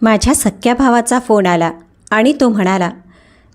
माझ्या सख्या भावाचा फोन आला आणि तो म्हणाला,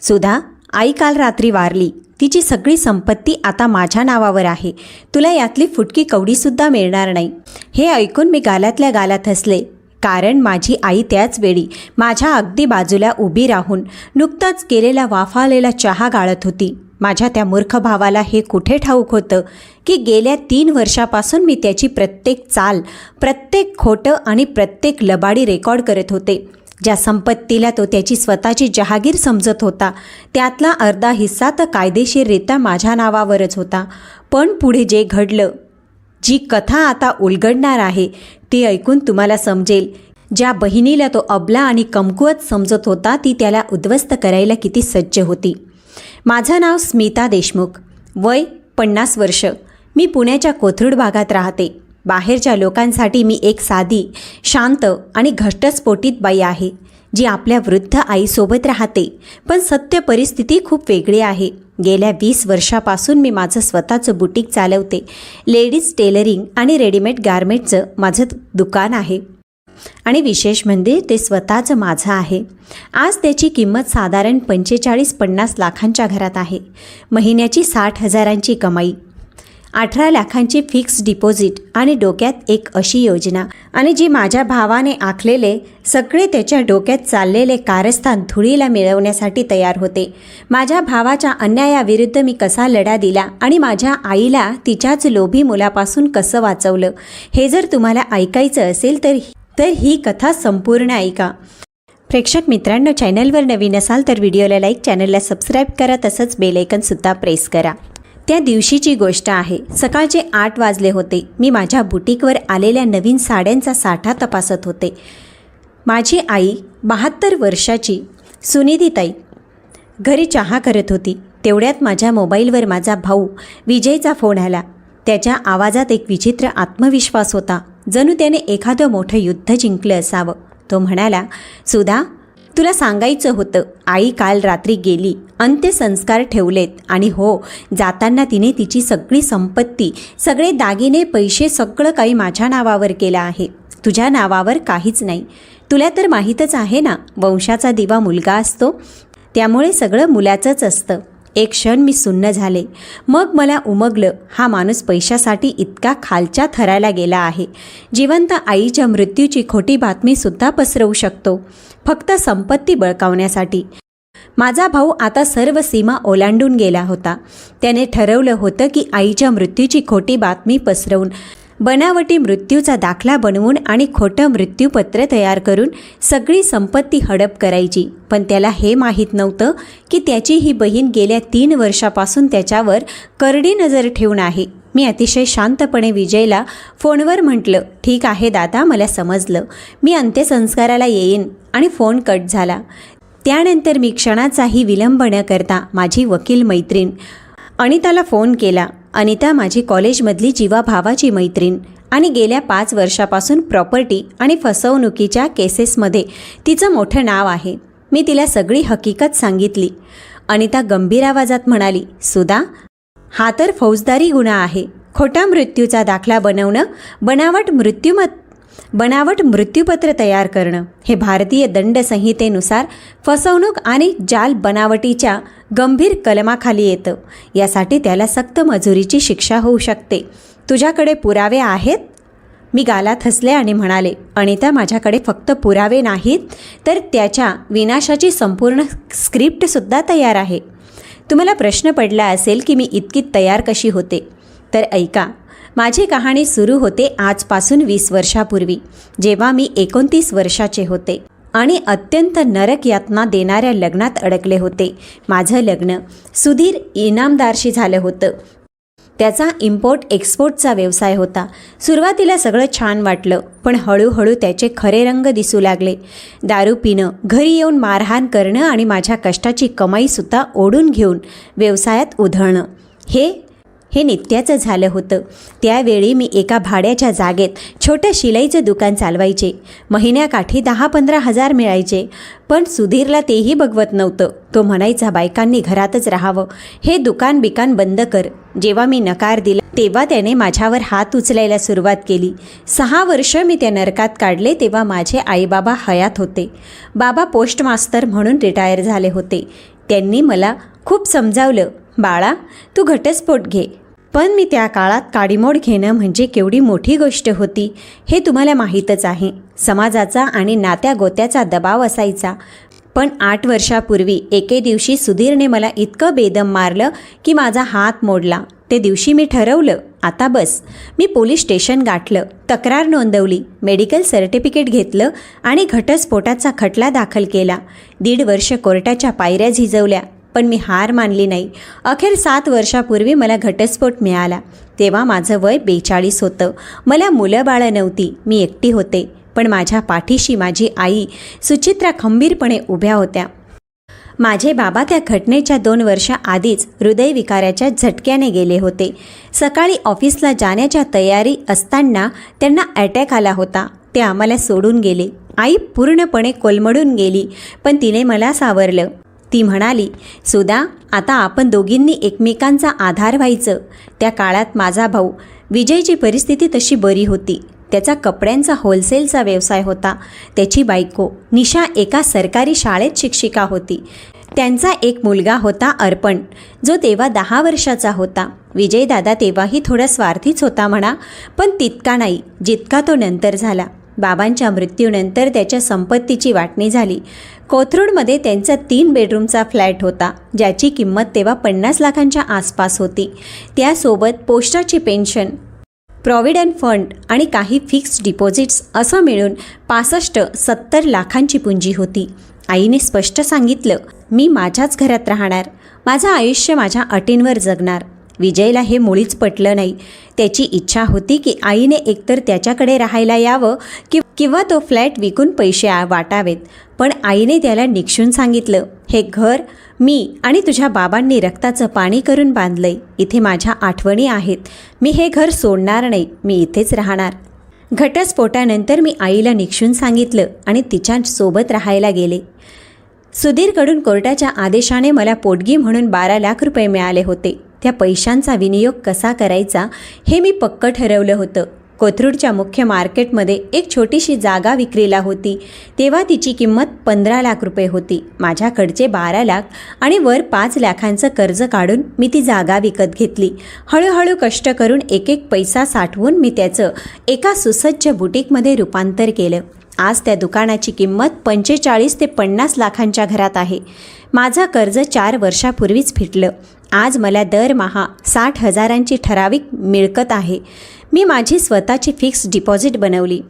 सुधा, आई काल रात्री वारली. तिची सगळी संपत्ती आता माझ्या नावावर आहे. तुला यातली फुटकी कवडीसुद्धा मिळणार नाही. हे ऐकून मी गालातल्या गालात हसले, कारण माझी आई त्याच वेळी माझ्या अगदी बाजूला उभी राहून नुकताच केलेला वाफालेला चहा गाळत होती. माझ्या त्या मूर्ख भावाला हे कुठे ठाऊक होतं की गेल्या 3 वर्षापासून मी त्याची प्रत्येक चाल, प्रत्येक खोटं आणि प्रत्येक लबाडी रेकॉर्ड करत होते. ज्या संपत्तीला तो त्याची स्वतःची जहागीर समजत होता त्यातला अर्धा हिस्सा तर कायदेशीररित्या माझ्या नावावरच होता. पण पुढे जे घडलं, जी कथा आता उलगडणार आहे ती ऐकून तुम्हाला समजेल, ज्या बहिणीला तो अबला आणि कमकुवत समजत होता ती त्याला उद्ध्वस्त करायला किती सज्ज होती. माझं नाव स्मिता देशमुख, वय 50 वर्ष. मी पुण्याच्या कोथरूड भागात राहते. बाहेरच्या लोकांसाठी मी एक साधी, शांत आणि घटस्फोटित बाई आहे, जी आपल्या वृद्ध आईसोबत राहते. पण सत्य परिस्थिती खूप वेगळी आहे. गेल्या 20 वर्षापासून मी माझं स्वतःचं बुटीक चालवते. लेडीज टेलरिंग आणि रेडीमेड गारमेंटचं माझं दुकान आहे आणि विशेष म्हणजे ते स्वतःचं माझं आहे. आज त्याची किंमत साधारण 45-50 लाखांच्या घरात आहे. महिन्याची 60,000ची कमाई, 18 लाखांची फिक्स डिपॉझिट आणि डोक्यात एक अशी योजना, आणि जी माझ्या भावाने आखलेले सगळे त्याच्या डोक्यात चाललेले कारस्थान धुळीला मिळवण्यासाठी तयार होते. माझ्या भावाच्या अन्यायाविरुद्ध मी कसा लढा दिला आणि माझ्या आईला तिच्याच लोभी मुलापासून कसं वाचवलं, हे जर तुम्हाला ऐकायचं असेल तर ही कथा संपूर्ण ऐका. प्रेक्षक मित्रांनो, चॅनलवर नवीन असाल तर व्हिडिओला लाईक, चॅनलला सबस्क्राईब करा, तसंच बेल आयकॉनसुद्धा प्रेस करा. त्या दिवशीची गोष्ट आहे. सकाळचे 8 वाजले होते. मी माझ्या बुटीकवर आलेल्या नवीन साड्यांचा साठा तपासत होते. माझी आई 72 वर्षाची सुनिधीताई घरी चहा करत होती. तेवढ्यात माझ्या मोबाईलवर माझा भाऊ विजयचा फोन आला. त्याच्या आवाजात एक विचित्र आत्मविश्वास होता, जणू त्याने एखादं मोठं युद्ध जिंकलं असावं. तो म्हणाला, सुधा, तुला सांगायचं होतं, आई काल रात्री गेली, अंत्यसंस्कार ठेवलेत आणि हो, जाताना तिने तिची सगळी संपत्ती, सगळे दागिने, पैसे, सगळं काही माझ्या नावावर केलं आहे. तुझ्या नावावर काहीच नाही. तुला तर माहीतच आहे ना, वंशाचा दिवा मुलगा असतो, त्यामुळे सगळं मुलाचंच असतं. एक क्षण मी सुन्न झाले. मग मला उमगलं, हा माणूस पैशासाठी इतका खालच्या थराला गेला आहे. जिवंत आईच्या मृत्यूची खोटी बातमीसुद्धा पसरवू शकतो, फक्त संपत्ती बळकावण्यासाठी. माझा भाऊ आता सर्व सीमा ओलांडून गेला होता. त्याने ठरवलं होतं की आईच्या मृत्यूची खोटी बातमी पसरवून, बनावटी मृत्यूचा दाखला बनवून आणि खोटं मृत्यूपत्र तयार करून सगळी संपत्ती हडप करायची. पण त्याला हे माहीत नव्हतं की त्याची ही बहीण गेल्या 3 वर्षापासून त्याच्यावर करडी नजर ठेवून आहे. मी अतिशय शांतपणे विजयला फोनवर म्हटलं, ठीक आहे दादा, मला समजलं, मी अंत्यसंस्काराला येईन, आणि फोन कट झाला. त्यानंतर मी क्षणाचाही विलंब न करता माझी वकील मैत्रीण अनिताला फोन केला. अनिता माझी कॉलेजमधली जीवाभावाची मैत्रीण आणि गेल्या 5 वर्षापासून प्रॉपर्टी आणि फसवणुकीच्या केसेसमध्ये तिचं मोठं नाव आहे. मी तिला सगळी हकीकत सांगितली. अनिता गंभीर आवाजात म्हणाली, सुधा, हा तर फौजदारी गुन्हा आहे. खोटा मृत्यूचा दाखला बनवणं, बनावट मृत्यूपत्र तयार करणं, हे भारतीय दंड संहितेनुसार फसवणूक आणि जाल बनावटीच्या गंभीर कलमाखाली येतं. यासाठी त्याला सक्त मजुरीची शिक्षा होऊ शकते. तुझ्याकडे पुरावे आहेत? मी गालात हसले आणि म्हणाले, अनिता, माझ्याकडे फक्त पुरावे नाहीत तर त्याच्या विनाशाची संपूर्ण स्क्रिप्टसुद्धा तयार आहे. तुम्हाला प्रश्न पडला असेल की मी इतकी तयार कशी होते, तर ऐका. माझी कहाणी सुरू होते आजपासून 20 वर्षापूर्वी, जेव्हा मी 29 वर्षाचे होते आणि अत्यंत नरक यातना देणाऱ्या लग्नात अडकले होते. माझं लग्न सुधीर इनामदारशी झालं होतं. त्याचा इम्पोर्ट एक्सपोर्टचा व्यवसाय होता. सुरुवातीला सगळं छान वाटलं, पण हळूहळू त्याचे खरे रंग दिसू लागले. दारू पिणं, घरी येऊन मारहाण करणं आणि माझ्या कष्टाची कमाईसुद्धा ओढून घेऊन व्यवसायात उधळणं, हे नित्याचं झालं होतं. त्यावेळी मी एका भाड्याच्या जागेत छोटं शिलाईचं दुकान चालवायचे. महिन्याकाठी 10-15 हजार मिळायचे. पण सुधीरला तेही बघवत नव्हतं. तो म्हणायचा बायकांनी घरातच राहावं, हे दुकान बिकान बंद कर. जेव्हा मी नकार दिला तेव्हा त्याने माझ्यावर हात उचलायला सुरुवात केली. 6 वर्ष मी त्या नरकात काढले तेव्हा माझे आईबाबा हयात होते. बाबा पोस्टमास्तर म्हणून रिटायर झाले होते. त्यांनी मला खूप समजावलं, बाळा तू घटस्फोट घे. पण मी त्या काळात काडीमोड घेणं म्हणजे केवढी मोठी गोष्ट होती हे तुम्हाला माहीतच आहे. समाजाचा आणि नात्या गोत्याचा दबाव असायचा. पण 8 वर्षापूर्वी एके दिवशी सुधीरने मला इतकं बेदम मारलं की माझा हात मोडला. ते दिवशी मी ठरवलं, आता बस. मी पोलीस स्टेशन गाठलं, तक्रार नोंदवली, मेडिकल सर्टिफिकेट घेतलं आणि घटस्फोटाचा खटला दाखल केला. 1.5 वर्ष कोर्टाच्या पायऱ्या झिजवल्या, पण मी हार मानली नाही. अखेर 7 वर्षापूर्वी मला घटस्फोट मिळाला. तेव्हा माझं वय 42 होतं. मला मुलं बाळं नव्हती, मी एकटी होते. पण माझ्या पाठीशी माझी आई सुचित्रा खंबीरपणे उभ्या होत्या. माझे बाबा त्या घटनेच्या 2 वर्षाआधीच हृदयविकाराच्या झटक्याने गेले होते. सकाळी ऑफिसला जाण्याच्या तयारी असताना त्यांना अटॅक आला होता. ते आम्हाला सोडून गेले. आई पूर्णपणे कोलमडून गेली, पण तिने मला सावरलं. ती म्हणाली, सुधा आता आपण दोघींनी एकमेकांचा आधार व्हायचं. त्या काळात माझा भाऊ विजयची परिस्थिती तशी बरी होती. त्याचा कपड्यांचा होलसेलचा व्यवसाय होता. त्याची बायको निशा एका सरकारी शाळेत शिक्षिका होती. त्यांचा एक मुलगा होता अर्पण, जो तेव्हा 10 वर्षाचा होता. विजयदादा तेव्हाही थोडा स्वार्थीच होता म्हणा, पण तितका नाही जितका तो नंतर झाला. बाबांच्या मृत्यूनंतर त्याच्या संपत्तीची वाटणी झाली. कोथरूडमध्ये त्यांचा 3 बेडरूमचा फ्लॅट होता, ज्याची किंमत तेव्हा 50 लाखांच्या आसपास होती. त्यासोबत पोस्टाची पेन्शन, प्रॉव्हिडंट फंड आणि काही फिक्स्ड डिपॉझिट्स असं मिळून 65-70 लाखांची पुंजी होती. आईने स्पष्ट सांगितलं, मी माझ्याच घरात राहणार, माझं आयुष्य माझ्या अटींवर जगणार. विजयला हे मुळीच पटलं नाही. त्याची इच्छा होती की आईने एकतर त्याच्याकडे राहायला यावं किंवा तो फ्लॅट विकून पैसे वाटावेत. पण आईने त्याला निक्षून सांगितलं, हे घर मी आणि तुझ्या बाबांनी रक्ताचं पाणी करून बांधलंय. इथे माझ्या आठवणी आहेत. मी हे घर सोडणार नाही, मी इथेच राहणार. घटस्फोटानंतर मी आईला निक्षून सांगितलं आणि तिच्यासोबत राहायला गेले. सुधीरकडून कोर्टाच्या आदेशाने मला पोटगी म्हणून 12 लाख रुपये मिळाले होते. त्या पैशांचा विनियोग कसा करायचा हे मी पक्क ठरवलं होतं. कोथरूडच्या मुख्य मार्केटमध्ये एक छोटीशी जागा विक्रीला होती. तेव्हा तिची किंमत 15 लाख रुपये होती. माझ्याकडचे 12 लाख आणि वर 5 लाखांचं कर्ज काढून मी ती जागा विकत घेतली. हळूहळू कष्ट करून एक पैसा साठवून मी त्याचं एका सुसज्ज बुटीकमध्ये रूपांतर केलं. आज त्या दुकानाची किंमत 45 ते 50 लाखांच्या घरात आहे. माझं कर्ज 4 वर्षापूर्वीच फिटलं. आज मला दरमहा 60 हजारांची ठराविक मिळकत आहे. मी माझी स्वतःची फिक्स डिपॉझिट बनवली,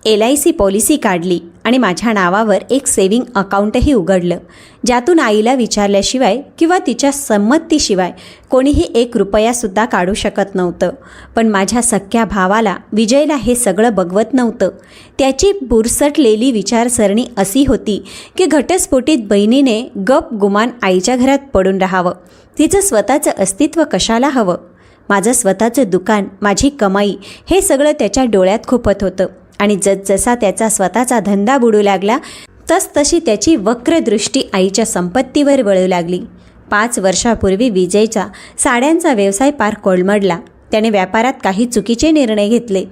LIC पॉलिसी काढली आणि माझ्या नावावर एक सेव्हिंग अकाउंटही उघडलं, ज्यातून आईला विचारल्याशिवाय किंवा तिच्या संमतीशिवाय कोणीही 1 रुपयासुद्धा काढू शकत नव्हतं. पण माझ्या सख्ख्या भावाला विजयला हे सगळं बघवत नव्हतं. त्याची बुरसटलेली विचारसरणी अशी होती की घटस्फोटीत बहिणीने गप गुमान आईच्या घरात पडून राहावं. तिचं स्वतःचं अस्तित्व कशाला हवं? माझं स्वतःचं दुकान, माझी कमाई हे सगळं त्याच्या डोळ्यात खुपत होतं. आणि जसजसा त्याचा स्वतःचा धंदा बुडू लागला तसतशी त्याची वक्र दृष्टी आईच्या संपत्तीवर वळू लागली. 5 वर्षापूर्वी विजयचा साड्यांचा व्यवसाय पार कोलमडला. त्याने व्यापारात काही चुकीचे निर्णय घेतले.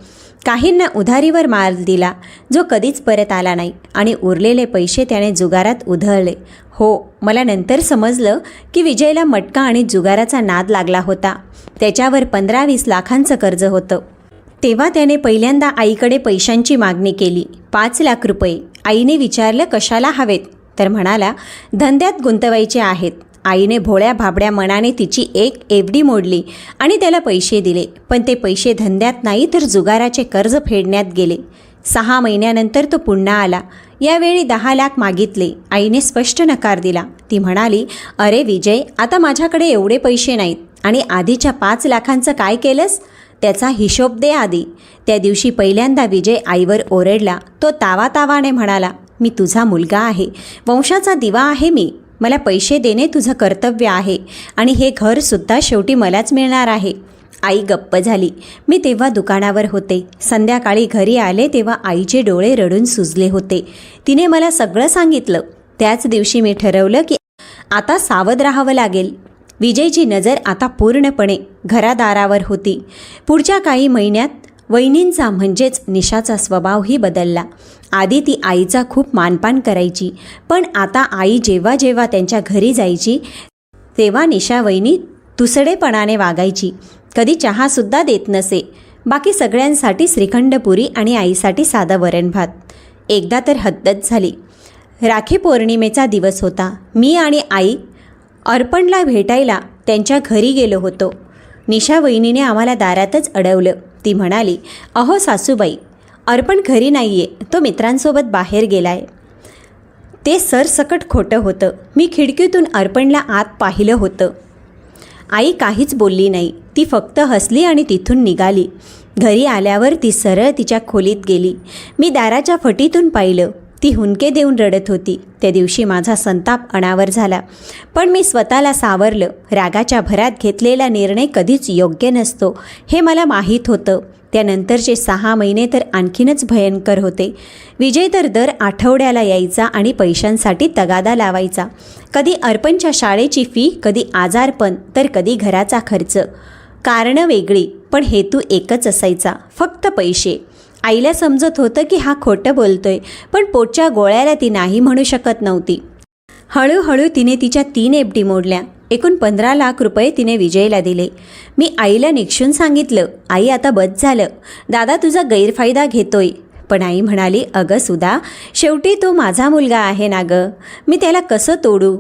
काहींना उधारीवर माल दिला जो कधीच परत आला नाही आणि उरलेले पैसे त्याने जुगारात उधळले. हो, मला नंतर समजलं की विजयला मटका आणि जुगाराचा नाद लागला होता. त्याच्यावर 15-20 लाखांचं कर्ज होतं. तेव्हा त्याने पहिल्यांदा आईकडे पैशांची मागणी केली, 5 लाख रुपये. आईने विचारलं कशाला हवेत, तर म्हणाला धंद्यात गुंतवायचे आहेत. आईने भोळ्या भाबड्या मनाने तिची एक FD मोडली आणि त्याला पैसे दिले. पण ते पैसे धंद्यात नाही तर जुगाराचे कर्ज फेडण्यात गेले. 6 महिन्यानंतर तो पुन्हा आला. यावेळी 10 लाख मागितले. आईने स्पष्ट नकार दिला. ती म्हणाली, अरे विजय, आता माझ्याकडे एवढे पैसे नाहीत आणि आधीच्या 5 लाखांचं काय केलंस त्याचा हिशोब दे आधी. त्या दिवशी पहिल्यांदा विजय आईवर ओरडला. तो तावातावाने म्हणाला, मी तुझा मुलगा आहे, वंशाचा दिवा आहे मी. मला पैसे देणे तुझं कर्तव्य आहे आणि हे घरसुद्धा शेवटी मलाच मिळणार आहे. आई गप्प झाली. मी तेव्हा दुकानावर होते. संध्याकाळी घरी आले तेव्हा आईचे डोळे रडून सुजले होते. तिने मला सगळं सांगितलं. त्याच दिवशी मी ठरवलं की आता सावध राहावं लागेल. विजयची नजर आता पूर्णपणे घरादारावर होती. पुढच्या काही महिन्यात वहिनींचा म्हणजेच निशाचा स्वभावही बदलला. आधी ती आईचा खूप मानपान करायची, पण आता आई जेव्हा जेव्हा त्यांच्या घरी जायची तेव्हा निशा वहिनी तुसडेपणाने वागायची. कधी चहासुद्धा देत नसे. बाकी सगळ्यांसाठी श्रीखंडपुरी आणि आईसाठी साधं वरण भात. एकदा तर हद्दच झाली. राखी पौर्णिमेचा दिवस होता. मी आणि आई अर्पणला भेटायला त्यांच्या घरी गेलो होतो. निशा वहिनीने आम्हाला दारातच अडवलं. ती म्हणाली, अहो सासूबाई, अर्पण घरी नाही आहे, तो मित्रांसोबत बाहेर गेलाय. ते सरसकट खोटं होतं. मी खिडकीतून अर्पणला आत पाहिलं होतं. आई काहीच बोलली नाही. ती फक्त हसली आणि तिथून निघाली. घरी आल्यावर ती सरळ तिच्या खोलीत गेली. मी दाराच्या फटीतून पाहिलं. ती हुंदके देऊन रडत होती. त्या दिवशी माझा संताप अनावर झाला, पण मी स्वतःला सावरलं. रागाच्या भरात घेतलेला निर्णय कधीच योग्य नसतो हे मला माहीत होतं. त्यानंतरचे 6 महिने तर आणखीनच भयंकर होते. विजय तर दर आठवड्याला यायचा आणि पैशांसाठी तगादा लावायचा. कधी अर्पणच्या शाळेची फी, कधी आजारपण, तर कधी घराचा खर्च. कारणं वेगळी पण हेतू एकच असायचा, फक्त पैसे. आईला समजत होतं की हा खोटं बोलतोय, पण पोटच्या गोळ्याला ती नाही म्हणू शकत नव्हती. हळूहळू तिने तिच्या 3 FD मोडल्या. एकूण 15 लाख रुपये तिने विजयला दिले. मी आईला निक्षून सांगितलं, आई आता बस झालं, दादा तुझा गैरफायदा घेतोय. पण आई म्हणाली, अगं सुधा, शेवटी तो माझा मुलगा आहे ना गं, मी त्याला कसं तोडू.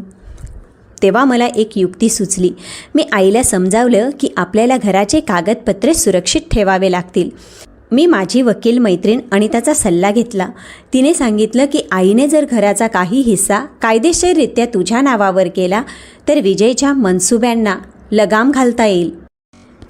तेव्हा मला एक युक्ती सुचली. मी आईला समजावलं की आपल्याला घराचे कागदपत्रे सुरक्षित ठेवावे लागतील. मी माझी वकील मैत्रीण अनिताचा सल्ला घेतला. तिने सांगितलं की आईने जर घराचा काही हिस्सा कायदेशीररित्या तुझ्या नावावर केला तर विजयच्या मनसुब्यांना लगाम घालता येईल.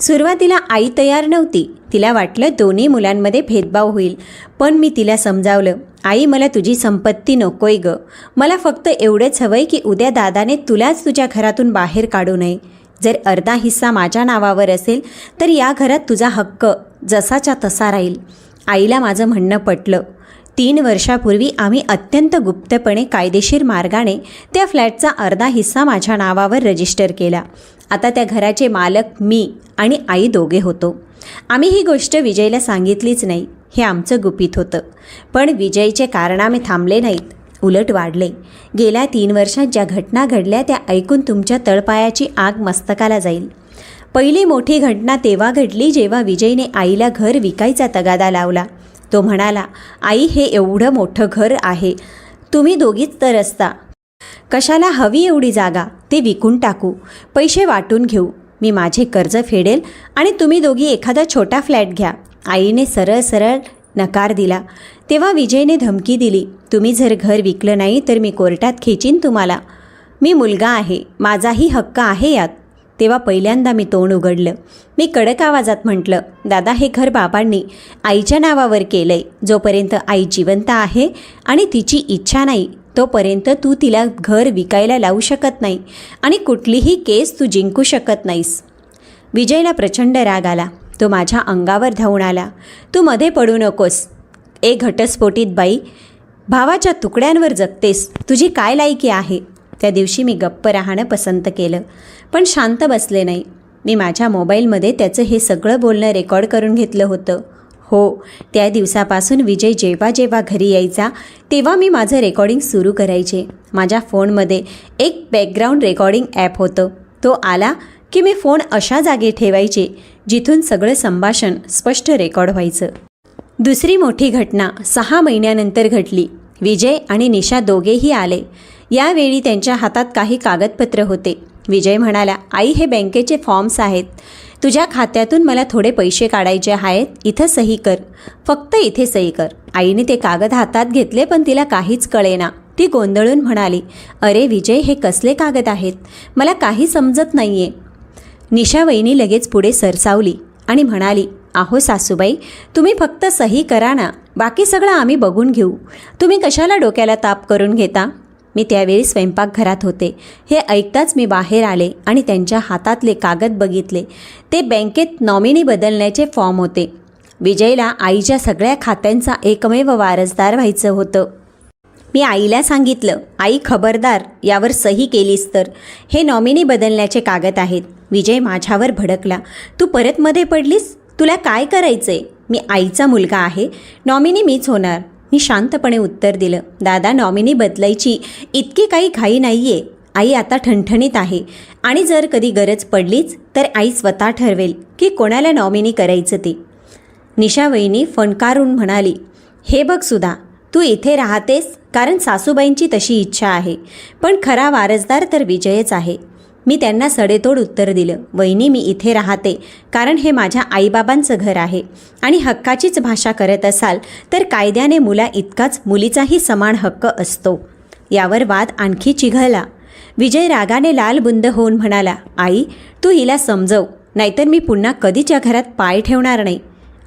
सुरुवातीला आई तयार नव्हती. तिला वाटलं दोन्ही मुलांमध्ये भेदभाव होईल. पण मी तिला समजावलं, आई मला तुझी संपत्ती नकोय गं, मला फक्त एवढंच हवंय की उद्या दादाने तुलाच तुझ्या घरातून बाहेर काढू नये. जर अर्धा हिस्सा माझ्या नावावर असेल तर या घरात तुझा हक्क जसाच्या तसा राहील. आईला माझं म्हणणं पटलं. 3 वर्षापूर्वी आम्ही अत्यंत गुप्तपणे कायदेशीर मार्गाने त्या फ्लॅटचा अर्धा हिस्सा माझ्या नावावर रजिस्टर केला. आता त्या घराचे मालक मी आणि आई दोघे होतो. आम्ही ही गोष्ट विजयला सांगितलीच नाही. हे आमचं गुपित होतं. पण विजयचे कारनामे थांबले नाहीत, उलट वाढले. गेल्या 3 वर्षात ज्या घटना घडल्या त्या ऐकून तुमच्या तळपायाची आग मस्तकाला जाईल. पहिली मोठी घटना तेव्हा घडली जेव्हा विजयने आईला घर विकायचा तगादा लावला. तो म्हणाला, आई हे एवढं मोठं घर आहे, तुम्ही दोघीच तर असता, कशाला हवी एवढी जागा, ते विकून टाकू, पैसे वाटून घेऊ, मी माझे कर्ज फेडेल आणि तुम्ही दोघी एखादा छोटा फ्लॅट घ्या. आईने सरळ सरळ नकार दिला. तेव्हा विजयने धमकी दिली, तुम्ही जर घर विकलं नाही तर मी कोर्टात खेचीन तुम्हाला. मी मुलगा आहे, माझाही हक्क आहे यात. तेव्हा पहिल्यांदा मी तोंड उघडलं. मी कडक आवाजात म्हटलं, दादा हे घर बाबांनी आईच्या नावावर केलंय. जोपर्यंत आई जिवंत आहे आणि तिची इच्छा नाही तोपर्यंत तू तिला घर विकायला लावू शकत नाही आणि कुठलीही केस तू जिंकू शकत नाहीस. विजयला प्रचंड राग आला. तो माझ्या अंगावर धावून आला. तू मध्ये पडू नकोस, एक घटस्फोटित बाई, भावाच्या तुकड्यांवर जगतेस, तुझी काय लायकी आहे. त्या दिवशी मी गप्प राहणं पसंत केलं, पण शांत बसले नाही. मी माझ्या मोबाईलमध्ये त्याचं हे सगळं बोलणं रेकॉर्ड करून घेतलं होतं. हो, त्या दिवसापासून विजय जेव्हा जेव्हा घरी यायचा तेव्हा मी माझं रेकॉर्डिंग सुरू करायचे. माझ्या फोनमध्ये एक बॅकग्राऊंड रेकॉर्डिंग ॲप होतं. तो आला की मी फोन अशा जागी ठेवायचे जिथून सगळं संभाषण स्पष्ट रेकॉर्ड व्हायचं. दुसरी मोठी घटना 6 महिन्यानंतर घडली. विजय आणि निशा दोघेही आले. यावेळी त्यांच्या हातात काही कागदपत्र होते. विजय म्हणाला, आई हे बँकेचे फॉर्म्स आहेत, तुझ्या खात्यातून मला थोडे पैसे काढायचे आहेत, इथं सही कर, फक्त इथे सही कर. आईने ते कागद हातात घेतले पण तिला काहीच कळेना. ती गोंधळून म्हणाली, अरे विजय हे कसले कागद आहेत, मला काही समजत नाहीये. निशा वहिनी लगेच पुढे सरसावली आणि म्हणाली, अहो सासूबाई, तुम्ही फक्त सही करा ना, बाकी सगळं आम्ही बघून घेऊ, तुम्ही कशाला डोक्याला ताप करून घेता. मी त्यावेळी स्वयंपाकघरात होते. हे ऐकताच मी बाहेर आले आणि त्यांच्या हातातले कागद बघितले. ते बँकेत नॉमिनी बदलण्याचे फॉर्म होते. विजयला आईच्या सगळ्या खात्यांचा एकमेव वारसदार व्हायचं होतं. मी आईला सांगितलं, आई खबरदार, यावर सही केलीस तर हे नॉमिनी बदलण्याचे कागद आहेत. विजय माझ्यावर भडकला. तू परत मध्ये पडलीस? तुला काय करायचंय? मी आईचा मुलगा आहे, नॉमिनी मीच होणार. मी शांतपणे उत्तर दिलं, दादा नॉमिनी बदलायची इतकी काही घाई नाही आहे. आई आता ठणठणीत आहे आणि जर कधी गरज पडलीच तर आई स्वतः ठरवेल की कोणाला नॉमिनी करायचं ते. निशा वहिनी फणकारून म्हणाली, हे बघ सुधा, तू इथे राहतेस कारण सासूबाईंची तशी इच्छा आहे, पण खरा वारसदार तर विजयच आहे. मी त्यांना सडेतोड उत्तर दिलं, वहिनी मी इथे राहते कारण हे माझ्या आईबाबांचं घर आहे आणि हक्काचीच भाषा करत असाल तर कायद्याने मुला इतकाच मुलीचाही समान हक्क असतो. यावर वाद आणखी चिघळला. विजय रागाने लालबुंद होऊन म्हणाला, आई तू हिला समजव, नाहीतर मी पुन्हा कधीच या घरात पाय ठेवणार नाही.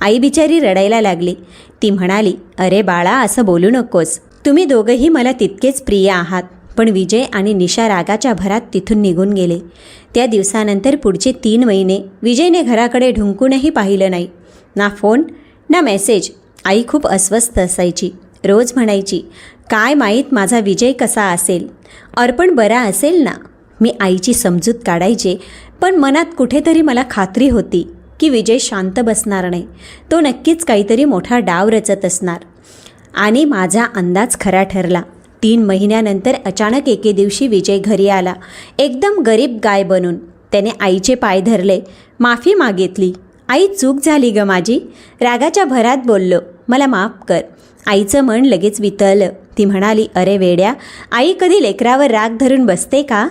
आई बिचारी रडायला लागली. ती म्हणाली, अरे बाळा असं बोलू नकोस, तुम्ही दोघंही मला तितकेच प्रिय आहात. पण विजय आणि निशा रागाच्या भरात तिथून निघून गेले. त्या दिवसानंतर पुढचे 3 महिने विजयने घराकडे ढुंकूनही पाहिलं नाही. ना फोन ना मेसेज. आई खूप अस्वस्थ असायची. रोज म्हणायची, काय माहीत माझा विजय कसा असेल, अर्पण बरा असेल ना. मी आईची समजूत काढायचे, पण मनात कुठेतरी मला खात्री होती की विजय शांत बसणार नाही. तो नक्कीच काहीतरी मोठा डाव रचत असणार. आणि माझा अंदाज खरा ठरला. 3 महिन्यानंतर अचानक एके दिवशी विजय घरी आला, एकदम गरीब गाय बनून. त्याने आईचे पाय धरले, माफी मागितली. आई चूक झाली ग माझी, रागाच्या भरात बोललो, मला माफ कर. आईचं मन लगेच वितळलं. ती म्हणाली, अरे वेड्या, आई कधी लेकरावर राग धरून बसते का?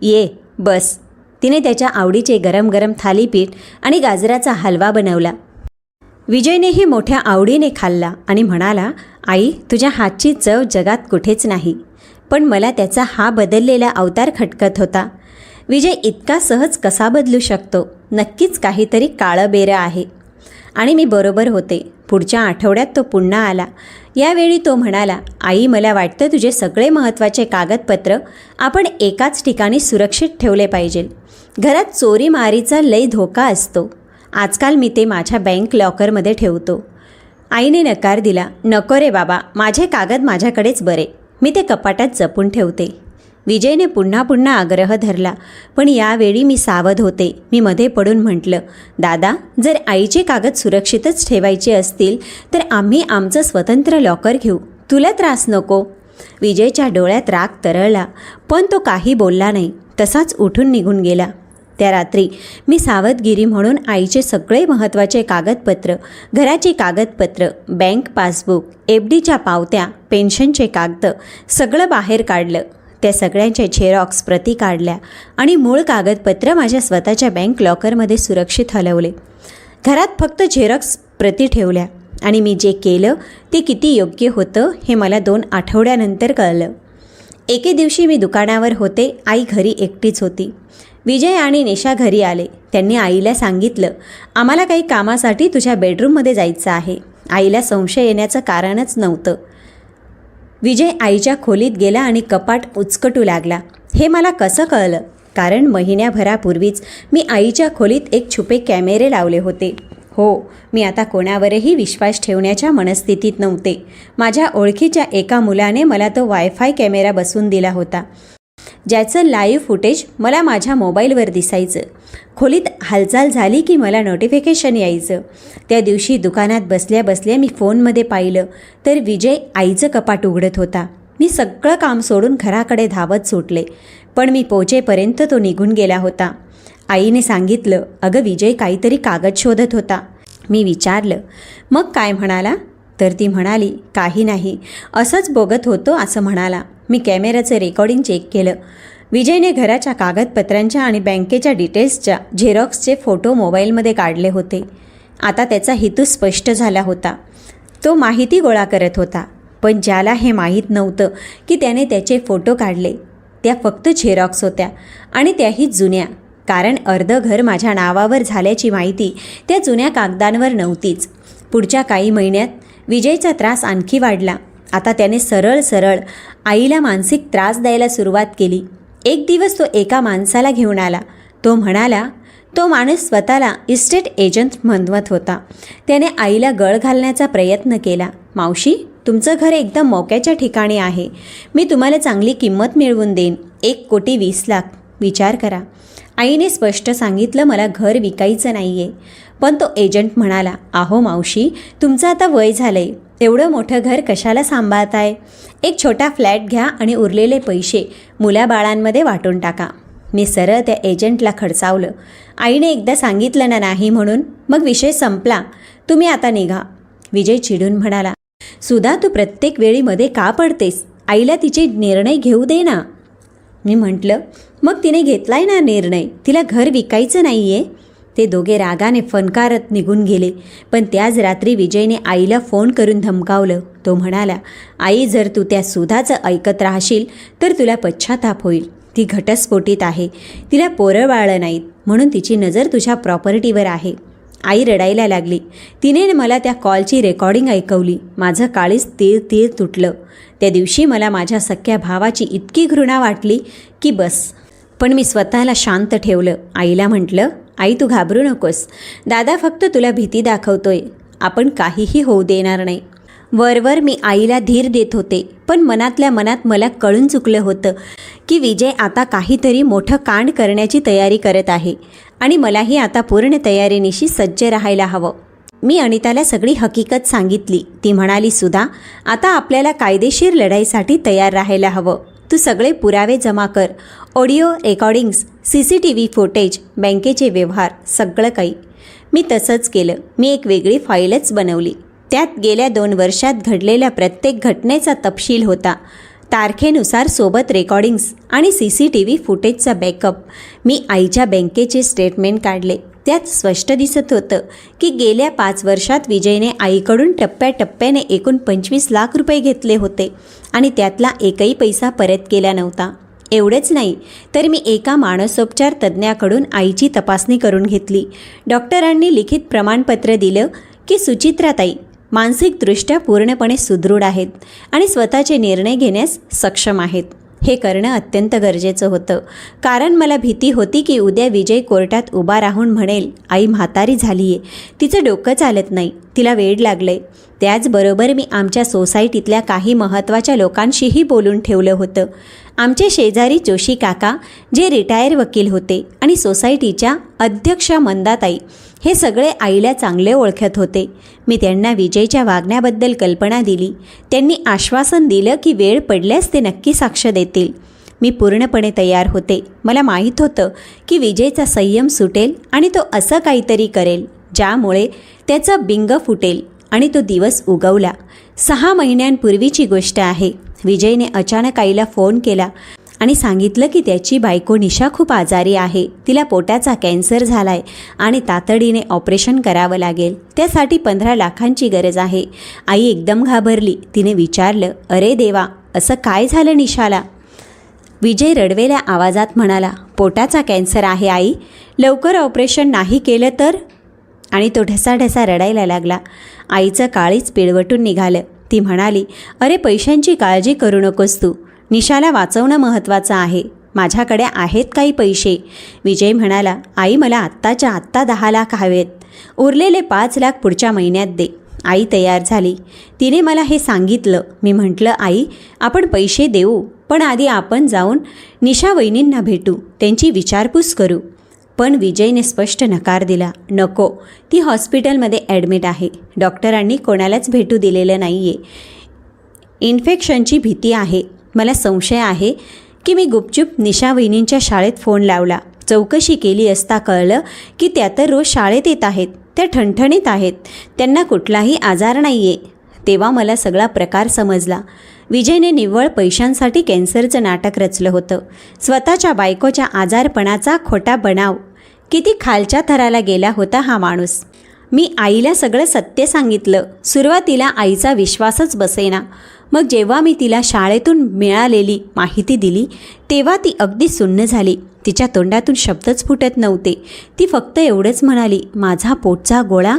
ये बस. तिने त्याच्या आवडीचे गरम गरम थालीपीठ आणि गाजराचा हलवा बनवला. विजयनेही मोठ्या आवडीने खाल्ला आणि म्हणाला, आई तुझ्या हातची चव जगात कुठेच नाही. पण मला त्याचा हा बदललेला अवतार खटकत होता. विजय इतका सहज कसा बदलू शकतो? नक्कीच काहीतरी काळं बेरं आहे. आणि मी बरोबर होते. पुढच्या आठवड्यात तो पुन्हा आला. यावेळी तो म्हणाला, आई मला वाटतं तुझे सगळे महत्त्वाचे कागदपत्र आपण एकाच ठिकाणी सुरक्षित ठेवले पाहिजे. घरात चोरी मारीचा लई धोका असतो. आजकाल मी ते माझ्या बँक लॉकरमध्ये ठेवतो. आईने नकार दिला. नको रे बाबा, माझे कागद माझ्याकडेच बरे, मी ते कपाटात जपून ठेवते. विजयने पुन्हा पुन्हा आग्रह धरला, पण यावेळी मी सावध होते. मी मध्ये पडून म्हटलं, दादा जर आईचे कागद सुरक्षितच ठेवायचे असतील तर आम्ही आमचं स्वतंत्र लॉकर घेऊ, तुला त्रास नको. विजयच्या डोळ्यात राग तरळला, पण तो काही बोलला नाही. तसाच उठून निघून गेला. त्या रात्री मी सावधगिरी म्हणून आईचे सगळे महत्त्वाचे कागदपत्र, घराची कागदपत्र, बँक पासबुक, FDच्या पावत्या, पेन्शनचे कागद सगळं बाहेर काढलं. त्या सगळ्यांच्या झेरॉक्स प्रती काढल्या आणि मूळ कागदपत्र माझ्या स्वतःच्या बँक लॉकरमध्ये सुरक्षित हलवले. घरात फक्त झेरॉक्स प्रती ठेवल्या. आणि मी जे केलं ते किती योग्य होतं हे मला 2 आठवड्यानंतर कळलं. एके दिवशी मी दुकानावर होते. आई घरी एकटीच होती. विजय आणि निशा घरी आले. त्यांनी आईला सांगितलं, आम्हाला काही कामासाठी तुझ्या बेडरूममध्ये जायचं आहे. आईला संशय येण्याचं कारणच नव्हतं. विजय आईच्या खोलीत गेला आणि कपाट उचकटू लागला. हे मला कसं कळलं? कारण महिन्याभरापूर्वीच मी आईच्या खोलीत एक छुपे कॅमेरे लावले होते. हो, मी आता कोणावरही विश्वास ठेवण्याच्या मनस्थितीत नव्हते. माझ्या ओळखीच्या एका मुलाने मला तो वायफाय कॅमेरा बसवून दिला होता, ज्याचं लाईव्ह फुटेज मला माझ्या मोबाईलवर दिसायचं. खोलीत हालचाल झाली की मला नोटिफिकेशन यायचं. त्या दिवशी दुकानात बसल्या बसल्या मी फोनमध्ये पाहिलं तर विजय आईचं कपाट उघडत होता. मी सगळं काम सोडून घराकडे धावत सुटले, पण मी पोहोचेपर्यंत तो निघून गेला होता. आईने सांगितलं, अगं विजय काहीतरी कागद शोधत होता. मी विचारलं, मग काय म्हणाला? तर ती म्हणाली, काही नाही, असंच बघत होतो असं म्हणाला. मी कॅमेऱ्याचं रेकॉर्डिंग चेक केलं. विजयने घराच्या कागदपत्रांच्या आणि बँकेच्या डिटेल्सच्या झेरॉक्सचे फोटो मोबाईलमध्ये काढले होते. आता त्याचा हेतू स्पष्ट झाला होता. तो माहिती गोळा करत होता. पण ज्याला हे माहीत नव्हतं की त्याने त्याचे फोटो काढले, त्या फक्त झेरॉक्स होत्या आणि त्याही जुन्या. कारण अर्धं घर माझ्या नावावर झाल्याची माहिती त्या जुन्या कागदांवर नव्हतीच. पुढच्या काही महिन्यात विजयचा त्रास आणखी वाढला. आता त्याने सरळ सरळ आईला मानसिक त्रास द्यायला सुरुवात केली. एक दिवस तो एका माणसाला घेऊन आला. तो म्हणाला, तो माणूस स्वतःला इस्टेट एजंट म्हणत होता. त्याने आईला गळ घालण्याचा प्रयत्न केला. मावशी, तुमचं घर एकदम मोक्याच्या ठिकाणी आहे. मी तुम्हाला चांगली किंमत मिळवून देईन. 1,20,00,000. विचार करा. आईने स्पष्ट सांगितलं, मला घर विकायचं नाही आहे. पण तो एजंट म्हणाला, अहो मावशी, तुमचं आता वय झालं आहे. एवढं मोठं घर कशाला सांभाळताय? एक छोटा फ्लॅट घ्या आणि उरलेले पैसे मुलाबाळांमध्ये वाटून टाका. मी सरळ त्या एजंटला खडसावलं. आईने एकदा सांगितलं ना नाही म्हणून, मग विषय संपला. तुम्ही आता निघा. विजय चिडून म्हणाला, सुधा, तू प्रत्येक वेळी मध्ये का पडतेस? आईला तिचे निर्णय घेऊ दे ना. मी म्हटलं, मग तिने घेतलाय ना निर्णय, तिला घर विकायचं नाही आहे. ते दोघे रागाने फणकारत निघून गेले. पण त्याच रात्री विजयने आईला फोन करून धमकावलं. तो म्हणाला, आई, जर तू त्या सुधाचं ऐकत राहशील तर तुला पश्चाताप होईल. ती घटस्फोटीत आहे. तिला पोरं बाळं नाहीत म्हणून तिची नजर तुझ्या प्रॉपर्टीवर आहे. आई रडायला लागली. तिने मला त्या कॉलची रेकॉर्डिंग ऐकवली. माझं काळीच तीर तीर तुटलं. त्या दिवशी मला माझ्या सख्या भावाची इतकी घृणा वाटली की बस. पण मी स्वतःला शांत ठेवलं. आईला म्हटलं, आई, तू घाबरू नकोस. दादा फक्त तुला भीती दाखवतोय. आपण काहीही होऊ देणार नाही. वरवर मी आईला धीर देत होते. पण मनातल्या मनात मला कळून चुकलं होतं की विजय आता काहीतरी मोठं कांड करण्याची तयारी करत आहे आणि मलाही आता पूर्ण तयारीनिशी सज्ज राहायला हवं. मी अनिताला सगळी हकीकत सांगितली. ती म्हणाली, सुधा, आता आपल्याला कायदेशीर लढाईसाठी तयार राहायला हवं. तू सगळे पुरावे जमा कर. ऑडिओ रेकॉर्डिंग्स, CCTV फुटेज, बँकेचे व्यवहार, सगळं काही. मी तसंच केलं. मी एक वेगळी फाईलच बनवली. त्यात गेल्या 2 वर्षात घडलेल्या प्रत्येक घटनेचा तपशील होता. तारखेनुसार सोबत रेकॉर्डिंग्स आणि CCTV फुटेजचा बॅकअप. मी आईच्या बँकेचे स्टेटमेंट काढले. त्यात स्पष्ट दिसत होतं की गेल्या 5 वर्षात विजयने आईकडून टप्प्याटप्प्याने एकूण 25 लाख रुपये घेतले होते आणि त्यातला एकही पैसा परत केला नव्हता. एवढंच नाही तर मी एका मानसोपचार तज्ज्ञाकडून आईची तपासणी करून घेतली. डॉक्टरांनी लिखित प्रमाणपत्र दिलं की सुचित्राताई मानसिकदृष्ट्या पूर्णपणे सुदृढ आहेत आणि स्वतःचे निर्णय घेण्यास सक्षम आहेत. हे करणं अत्यंत गरजेचं होतं, कारण मला भीती होती की उद्या विजय कोर्टात उभा राहून म्हणेल, आई म्हातारी झाली आहे, तिचं डोकं चालत नाही, तिला वेड लागलंय. त्याचबरोबर मी आमच्या सोसायटीतल्या काही महत्त्वाच्या लोकांशीही बोलून ठेवलं होतं. आमचे शेजारी जोशी काका, जे रिटायर वकील होते, आणि सोसायटीच्या अध्यक्षा मंदाताई, हे सगळे आईला चांगले ओळखत होते. मी त्यांना विजयच्या वागण्याबद्दल कल्पना दिली. त्यांनी आश्वासन दिलं की वेळ पडल्यास ते नक्की साक्ष देतील. मी पूर्णपणे तयार होते. मला माहीत होतं की विजयचा संयम सुटेल आणि तो असं काहीतरी करेल ज्यामुळे त्याचं बिंग फुटेल. आणि तो दिवस उगवला. 6 महिन्यांपूर्वीची गोष्ट आहे. विजयने अचानक आईला फोन केला आणि सांगितलं की त्याची बायको निशा खूप आजारी आहे. तिला पोटाचा कॅन्सर झालाय आणि तातडीने ऑपरेशन करावं लागेल. त्यासाठी 15 लाखांची गरज आहे. आई एकदम घाबरली. तिने विचारलं, अरे देवा, असं काय झालं निशाला? विजय रडवेल्या आवाजात म्हणाला, पोटाचा कॅन्सर आहे आई, लवकर ऑपरेशन नाही केलं तर. आणि तो ढसाढसा रडायला लागला. आईचं काळीच पिळवटून निघालं. ती म्हणाली, अरे पैशांची काळजी करू नकोस तू, निशाला वाचवणं महत्त्वाचं आहे. माझ्याकडे आहेत काही पैसे. विजय म्हणाला, आई मला आत्ताच्या आत्ता 10 लाख हवेत. उरलेले 5 लाख पुढच्या महिन्यात दे. आई तयार झाली. तिने मला हे सांगितलं. मी म्हटलं, आई आपण पैसे देऊ, पण आधी आपण जाऊन निशा वहिनींना भेटू, त्यांची विचारपूस करू. पण विजयने स्पष्ट नकार दिला. नको, ती हॉस्पिटलमध्ये ॲडमिट आहे. डॉक्टरांनी कोणालाच भेटू दिलेलं नाही आहे. इन्फेक्शनची भीती आहे. मला संशय आहे की मी गुपचूप निशा वहिनींच्या शाळेत फोन लावला. चौकशी केली असता कळलं की त्या तर रोज शाळेत येत आहेत. त्या ठणठणीत आहेत. त्यांना कुठलाही आजार नाही आहे. तेव्हा मला सगळा प्रकार समजला. विजयने निव्वळ पैशांसाठी कॅन्सरचं नाटक रचलं होतं. स्वतःच्या बायकोच्या आजारपणाचा खोटा बनाव. किती खालच्या थराला गेला होता हा माणूस. मी आईला सगळं सत्य सांगितलं. सुरुवातीला आईचा विश्वासच बसेना. मग जेव्हा मी तिला शाळेतून मिळालेली माहिती दिली तेव्हा ती अगदी सुन्न झाली. तिच्या तोंडातून शब्दच फुटत नव्हते. ती फक्त एवढंच म्हणाली, माझा पोटचा गोळा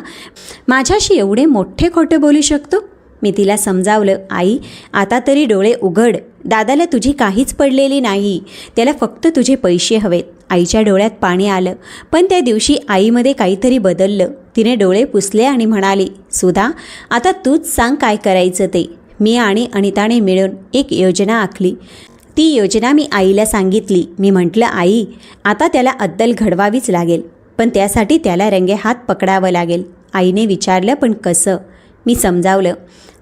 माझ्याशी एवढे मोठे खोटे बोलू शकतो. मी तिला समजावलं, आई आता तरी डोळे उघड, दादाला तुझी काहीच पडलेली नाही, त्याला फक्त तुझे पैसे हवेत. आईच्या डोळ्यात पाणी आलं, पण त्या दिवशी आईमध्ये काहीतरी बदललं. तिने डोळे पुसले आणि म्हणाली, सुधा आता तूच सांग काय करायचं ते. मी आणि अनिताने मिळून एक योजना आखली. ती योजना मी आईला सांगितली. मी म्हटलं, आई आता त्याला अद्दल घडवावीच लागेल, पण त्यासाठी त्याला रंगेहात पकडावं लागेल. आईने विचारलं, पण कसं? मी समजावलं,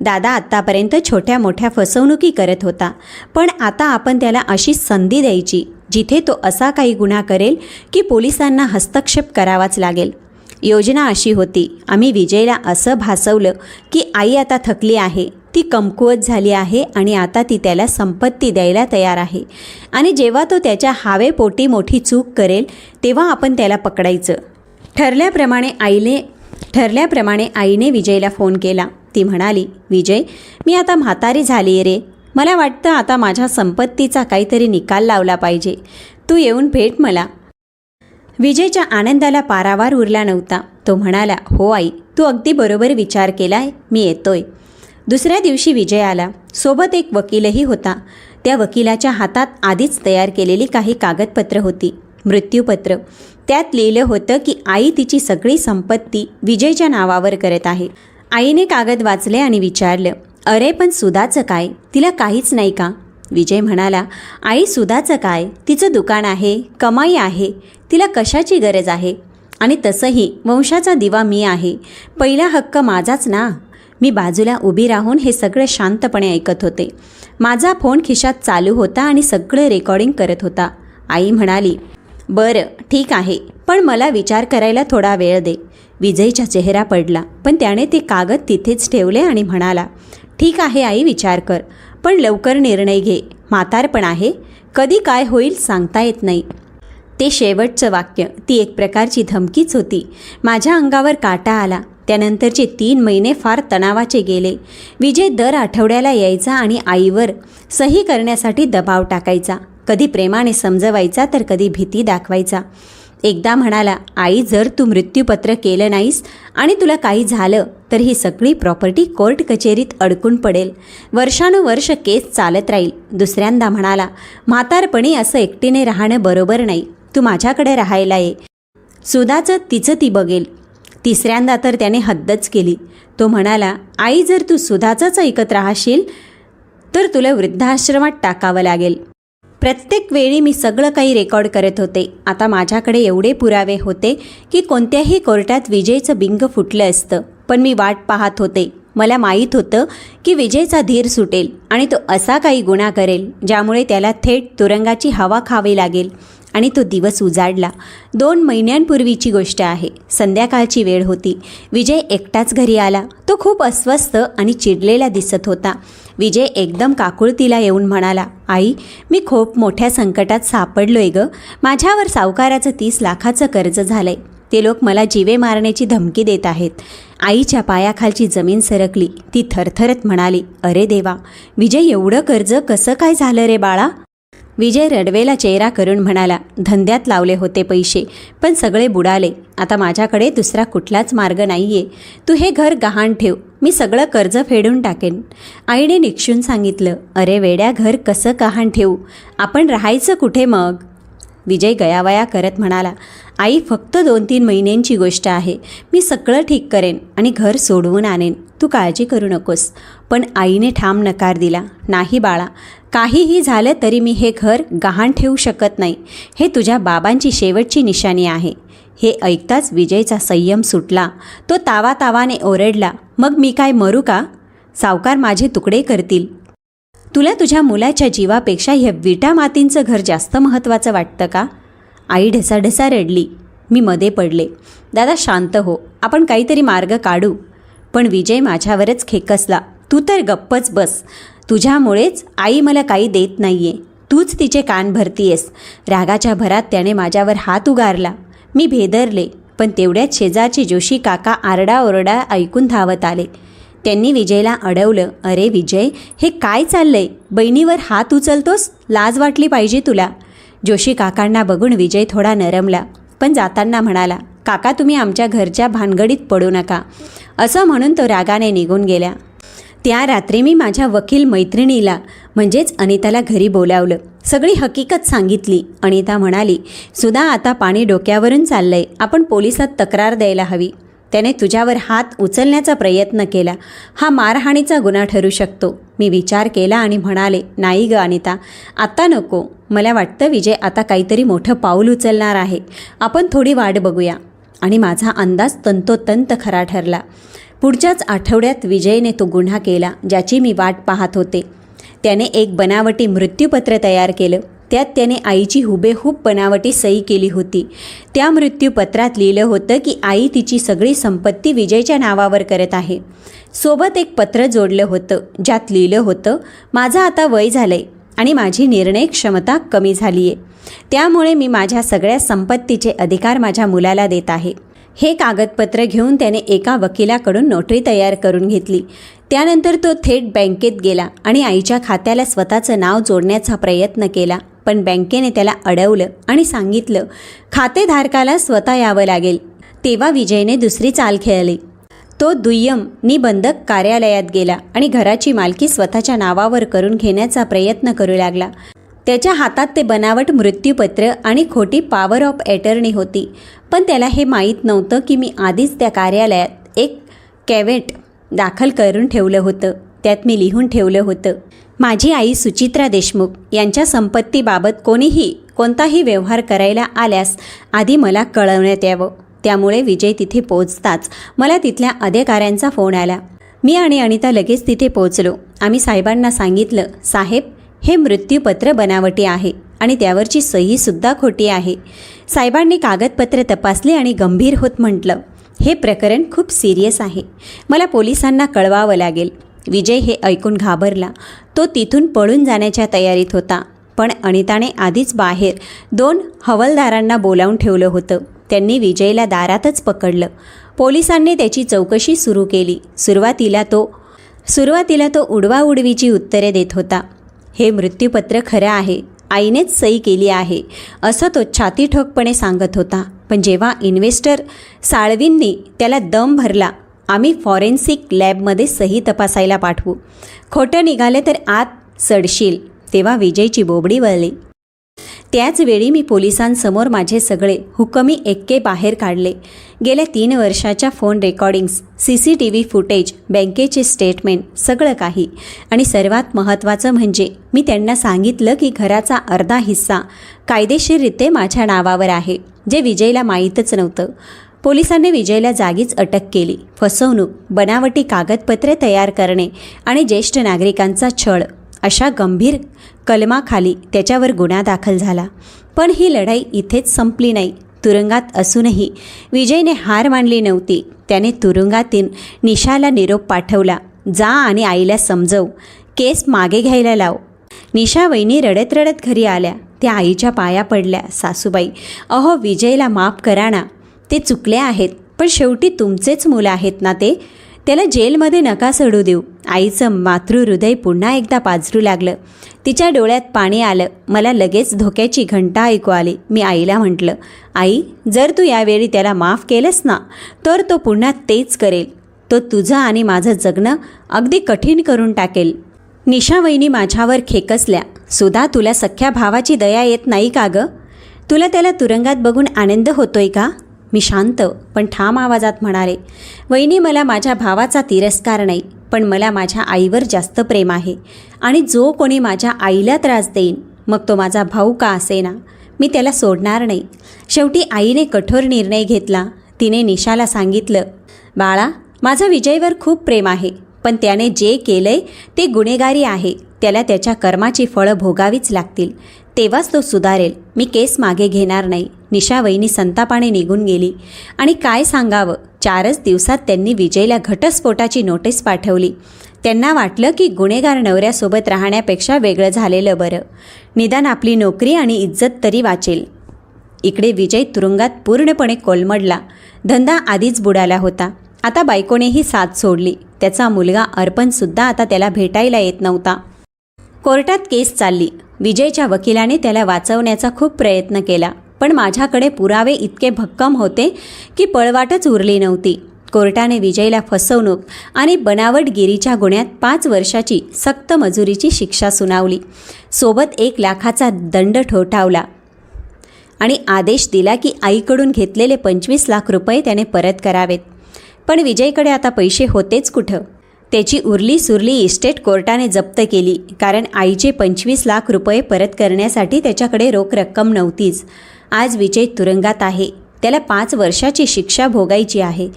दादा आत्तापर्यंत छोट्या मोठ्या फसवणुकी करत होता, पण आता आपण त्याला अशी संधी द्यायची जिथे तो असा काही गुन्हा करेल की पोलिसांना हस्तक्षेप करावाच लागेल. योजना अशी होती, आम्ही विजयला असं भासवलं की आई आता थकली आहे, ती कमकुवत झाली आहे आणि आता ती त्याला संपत्ती द्यायला तयार आहे, आणि जेव्हा तो त्याच्या हावेपोटी मोठी चूक करेल तेव्हा आपण त्याला पकडायचं. ठरल्याप्रमाणे आईने विजयला फोन केला. ती म्हणाली, विजय मी आता म्हातारी झाली रे, मला वाटतं आता माझ्या संपत्तीचा काहीतरी निकाल लावला पाहिजे, तू येऊन भेट मला. विजयच्या आनंदाला पारावार उरला नव्हता. तो म्हणाला, हो आई तू अगदी बरोबर विचार केलाय, मी येतोय. दुसऱ्या दिवशी विजय आला. सोबत एक वकीलही होता. त्या वकिलाच्या हातात आधीच तयार केलेली काही कागदपत्र होती, मृत्यूपत्र. त्यात लिहिलं होतं की आई तिची सगळी संपत्ती विजयच्या नावावर करत आहे. आईने कागद वाचले आणि विचारलं, अरे पण सुधाचं काय, तिला काहीच नाही का? विजय म्हणाला, आई सुधाचं काय, तिचं दुकान आहे, कमाई आहे, तिला कशाची गरज आहे? आणि तसंही वंशाचा दिवा मी आहे, पहिला हक्क माझाच ना. मी बाजूला उभी राहून हे सगळं शांतपणे ऐकत होते. माझा फोन खिशात चालू होता आणि सगळं रेकॉर्डिंग करत होता. आई म्हणाली, बरं ठीक आहे, पण मला विचार करायला थोडा वेळ दे. विजयचा चेहरा पडला, पण त्याने ते कागद तिथेच ठेवले आणि म्हणाला, ठीक आहे आई, विचार कर, पण लवकर निर्णय घे, म्हातारपण आहे, कधी काय होईल सांगता येत नाही. ते शेवटचं वाक्य ती एक प्रकारची धमकीच होती. माझ्या अंगावर काटा आला. त्यानंतरचे 3 महिने फार तणावाचे गेले. विजय दर आठवड्याला यायचा आणि आईवर सही करण्यासाठी दबाव टाकायचा. कधी प्रेमाने समजवायचा तर कधी भीती दाखवायचा. एकदा म्हणाला, आई जर तू मृत्यूपत्र केलं नाहीस आणि तुला काही झालं तर ही सगळी प्रॉपर्टी कोर्ट कचेरीत अडकून पडेल, वर्षानुवर्ष केस चालत राहील. दुसऱ्यांदा म्हणाला, म्हातारपणी असं एकटीने राहणं बरोबर नाही, तू माझ्याकडे राहायला ये, सुधाचं तिचं ती बघेल. तिसऱ्यांदा तर त्याने हद्दच केली. तो म्हणाला, आई जर तू सुधाचंच ऐकत राहशील तर तुला वृद्धाश्रमात टाकावं लागेल. प्रत्येक वेळी मी सगळं काही रेकॉर्ड करत होते. आता माझ्याकडे एवढे पुरावे होते की कोणत्याही कोर्टात विजयचं बिंग फुटलं असतं. पण मी वाट पाहत होते. मला माहीत होतं की विजयचा धीर सुटेल आणि तो असा काही गुन्हा करेल ज्यामुळे त्याला थेट तुरुंगाची हवा खावी लागेल. आणि तो दिवस उजाडला. 2 महिन्यांपूर्वीची गोष्ट आहे. संध्याकाळची वेळ होती. विजय एकटाच घरी आला. तो खूप अस्वस्थ आणि चिडलेला दिसत होता. विजय एकदम काकुळतीला येऊन म्हणाला, आई मी खूप मोठ्या संकटात सापडलोय ग. माझ्यावर सावकाराचं 30 लाखाचं कर्ज झालंय. ते लोक मला जीवे मारण्याची धमकी देत आहेत. आईच्या पायाखालची जमीन सरकली. ती थरथरत म्हणाली, अरे देवा, विजय एवढं कर्ज कसं काय झालं रे बाळा? विजय रडवेला चेहरा करून म्हणाला, धंद्यात लावले होते पैसे, पण सगळे बुडाले. आता माझ्याकडे दुसरा कुठलाच मार्ग नाहीये. तू हे घर गहाण ठेव, मी सगळं कर्ज फेडून टाकेन. आईने निक्षून सांगितलं, अरे वेड्या, घर कसं गहाण ठेवू? आपण राहायचं कुठे मग? विजय गयावया करत म्हणाला, आई फक्त 2-3 महिन्यांची गोष्ट आहे. मी सगळं ठीक करेन आणि घर सोडवून आणेन. तू काळजी करू नकोस. पण आईने ठाम नकार दिला. नाही बाळा, काहीही झालं तरी मी हे घर गहाण ठेवू शकत नाही. हे तुझ्या बाबांची शेवटची निशाणी आहे. हे ऐकताच विजयचा संयम सुटला. तो तावातावाने ओरडला, मग मी काय मरू का? सावकार माझे तुकडे करतील. तुला तुझ्या मुलाच्या जीवापेक्षा ह्या विटा मातींचं घर जास्त महत्त्वाचं वाटतं का? आई ढसाढसा रडली. मी मध्ये पडले. दादा शांत हो, आपण काहीतरी मार्ग काढू. पण विजय माझ्यावरच खेकसला, तू तर गप्पच बस. तुझ्यामुळेच आई मला काही देत नाहीये. तूच तिचे कान भरतीयेस. रागाच्या भरात त्याने माझ्यावर हात उगारला. मी भेदरले. पण तेवढ्यात शेजारचे जोशी काका आरडाओरडा ऐकून धावत आले. त्यांनी विजयला अडवलं. अरे विजय, हे काय चाललंय? बहिणीवर हात उचलतोस? लाज वाटली पाहिजे तुला. जोशी काकांना बघून विजय थोडा नरमला, पण जाताना म्हणाला, काका तुम्ही आमच्या घरच्या भानगडीत पडू नका. असं म्हणून तो रागाने निघून गेला. त्या रात्री मी माझ्या वकील मैत्रिणीला म्हणजेच अनिताला घरी बोलावलं. सगळी हकीकत सांगितली. अनिता म्हणाली, सुधा आता पाणी डोक्यावरून चाललंय, आपण पोलिसात तक्रार द्यायला हवी. त्याने तुझ्यावर हात उचलण्याचा प्रयत्न केला, हा मारहाणीचा गुन्हा ठरू शकतो. मी विचार केला आणि म्हणाले, नाही ग अनिता, आता नको. मला वाटतं विजय आता काहीतरी मोठं पाऊल उचलणार आहे, आपण थोडी वाट बघूया. आणि माझा अंदाज तंतोतंत खरा ठरला. पुढच्याच आठवड्यात विजयने तो गुन्हा केला ज्याची मी वाट पाहत होते. त्याने एक बनावटी मृत्यूपत्र तयार केलं. त्यात त्याने आईची हुबेहूब बनावटी सही केली होती. त्या मृत्यूपत्रात लिहिलं होतं की आई तिची सगळी संपत्ती विजयच्या नावावर करत आहे. सोबत एक पत्र जोडलं होतं ज्यात लिहिलं होतं, माझं आता वय झालंय आणि माझी निर्णय क्षमता कमी झाली आहे, त्यामुळे मी माझ्या सगळ्या संपत्तीचे अधिकार माझ्या मुलाला देत आहे. हे कागदपत्र घेऊन त्याने एका वकिलाकडून नोटरी तयार करून घेतली. त्यानंतर तो थेट बँकेत गेला आणि आईच्या खात्याला स्वतःचं नाव जोडण्याचा प्रयत्न केला. पण बँकेने त्याला अडवलं आणि सांगितलं, खातेधारकाला स्वतः यावं लागेल. तेव्हा विजयने दुसरी चाल खेळली. तो दुय्यम निबंधक कार्यालयात गेला आणि घराची मालकी स्वतःच्या नावावर करून घेण्याचा प्रयत्न करू लागला. त्याच्या हातात ते बनावट मृत्यूपत्र आणि खोटी पॉवर ऑफ अटर्नी होती. पण त्याला हे माहीत नव्हतं की मी आधीच त्या कार्यालयात एक कॅवेट दाखल करून ठेवलं होतं. त्यात मी लिहून ठेवलं होतं, माझी आई सुचित्रा देशमुख यांच्या संपत्तीबाबत कोणताही व्यवहार करायला आल्यास आधी मला कळवण्यात यावं. त्यामुळे विजय तिथे पोहोचताच मला तिथल्या अधिकाऱ्यांचा फोन आला. मी आणि अनिता लगेच तिथे पोहोचलो. आम्ही साहेबांना सांगितलं, साहेब, हे मृत्यूपत्र बनावटी आहे आणि त्यावरची सहीसुद्धा खोटी आहे. साहेबांनी कागदपत्र तपासली आणि गंभीर होत म्हटलं, हे प्रकरण खूप सिरियस आहे, मला पोलिसांना कळवावं लागेल. विजय हे ऐकून घाबरला. तो तिथून पळून जाण्याच्या तयारीत होता. पण अनिताने आधीच बाहेर 2 हवालदारांना बोलावून ठेवलं होतं. त्यांनी विजयला दारातच पकडलं. पोलिसांनी त्याची चौकशी सुरू केली. सुरुवातीला तो उडवाउडवीची उत्तरे देत होता. हे मृत्यूपत्र खरं आहे, आईनेच सही केली आहे, असं तो छातीठोकपणे सांगत होता. पण जेव्हा इन्व्हेस्टर साळवींनी त्याला दम भरला, आम्ही फॉरेन्सिक लॅबमध्ये सही तपासायला पाठवू, खोटं निघाले तर आत सडशील, तेव्हा विजयची बोबडी वळली. त्याच वेळी मी पोलिसांसमोर माझे सगळे हुकमी एक्के बाहेर काढले. गेल्या 3 वर्षाच्या फोन रेकॉर्डिंग्स, CCTV फुटेज, बँकेचे स्टेटमेंट, सगळं काही. आणि सर्वात महत्त्वाचं म्हणजे मी त्यांना सांगितलं की घराचा अर्धा हिस्सा कायदेशीररित्या माझ्या नावावर आहे, जे विजयला माहीतच नव्हतं. पोलिसांनी विजयला जागीच अटक केली. फसवणूक, बनावटी कागदपत्रे तयार करणे आणि ज्येष्ठ नागरिकांचा छळ अशा गंभीर कलमाखाली त्याच्यावर गुन्हा दाखल झाला. पण ही लढाई इथेच संपली नाही. तुरुंगात असूनही विजयने हार मानली नव्हती. त्याने तुरुंगातील निशाला निरोप पाठवला, जा आणि आईला समजव, केस मागे घ्यायला लाव. निशा वहिनी रडत रडत घरी आल्या. त्या आईच्या पाया पडल्या, सासूबाई, अहो विजयला माफ करा ना, ते चुकले आहेत, पण शेवटी तुमचेच मुलं आहेत ना ते, त्याला जेलमध्ये नका सडू देऊ. आईचं मातृहृदय पुन्हा एकदा पाझरू लागलं. तिच्या डोळ्यात पाणी आलं. मला लगेच धोक्याची घंटा ऐकू आली. मी आईला म्हटलं, आई, जर तू यावेळी त्याला माफ केलंस ना, तर तो पुन्हा तेच करेल. तो तुझं आणि माझं जगणं अगदी कठीण करून टाकेल. निशा वहिनी माझ्यावर खेकसल्या, सुधा, तुला सख्या भावाची दया येत नाही का गं? तुला त्याला तुरुंगात बघून आनंद होतोय का? मी शांत पण ठाम आवाजात म्हणाले, वहिनी, मला माझ्या भावाचा तिरस्कार नाही, पण मला माझ्या आईवर जास्त प्रेम आहे. आणि जो कोणी माझ्या आईला त्रास देईन, मग तो माझा भाऊ का असेना, मी त्याला सोडणार नाही. शेवटी आईने कठोर निर्णय घेतला. तिने निशाला सांगितलं, बाळा, माझं विजयवर खूप प्रेम आहे, पण त्याने जे केलंय ते गुन्हेगारी आहे. त्याला त्याच्या कर्माची फळं भोगावीच लागतील, तेव्हाच तो सुधारेल. मी केस मागे घेणार नाही. निशा वहिनी संतापाने निघून गेली. आणि काय सांगावं, 4च दिवसात त्यांनी विजयला घटस्फोटाची नोटीस पाठवली. त्यांना वाटलं की गुन्हेगार नवऱ्यासोबत राहण्यापेक्षा वेगळं झालेलं बरं, निदान आपली नोकरी आणि इज्जत तरी वाचेल. इकडे विजय तुरुंगात पूर्णपणे कोलमडला. धंदा आधीच बुडाला होता. आता बायकोनेही साथ सोडली. त्याचा मुलगा अर्पणसुद्धा आता त्याला भेटायला येत नव्हता. कोर्टात केस चालली. विजयच्या वकिलाने त्याला वाचवण्याचा खूप प्रयत्न केला, पण माझ्याकडे पुरावे इतके भक्कम होते की पळवाटच उरली नव्हती. कोर्टाने विजयला फसवणूक आणि बनावटगिरीच्या गुन्ह्यात 5 वर्षाची सक्त मजुरीची शिक्षा सुनावली. सोबत 1 लाखाचा दंड ठोठावला आणि आदेश दिला की आईकडून घेतलेले 25 लाख रुपये त्याने परत करावेत. पण विजयकडे आता पैसे होतेच कुठं? त्याची उरली सुरली इस्टेट कोर्टाने जप्त केली, कारण आईचे 25 लाख रुपये परत करण्यासाठी त्याच्याकडे रोख रक्कम नव्हतीच. आज विजय तुरुंगात आहे. त्याला 5 वर्षाची शिक्षा भोगायची आहे.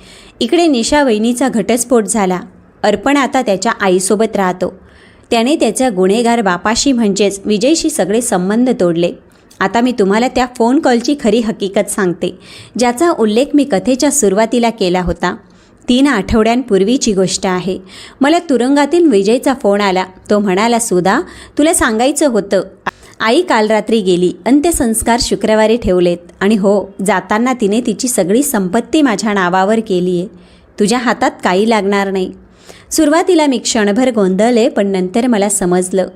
इकडे निशा वहिनीचा घटस्फोट झाला. अर्पण आता त्याच्या आईसोबत राहतो. त्याने त्याच्या गुन्हेगार बापाशी म्हणजेच विजयशी सगळे संबंध तोडले. आता मी तुम्हाला त्या फोन कॉलची खरी हकीकत सांगते, ज्याचा उल्लेख मी कथेच्या सुरुवातीला केला होता. 3 आठवड्यांपूर्वीची गोष्ट आहे. मला तुरुंगातील विजयचा फोन आला. तो म्हणाला, सुधा, तुला सांगायचं होतं, आई काल रात्री गेली. अंत्यसंस्कार शुक्रवारी ठेवलेत. आणि हो, जाताना तिने तिची सगळी संपत्ती माझ्या नावावर केली आहे. तुझ्या हातात काही लागणार नाही. सुरुवातीला मी क्षणभर गोंधळले, पण नंतर मला समजलं.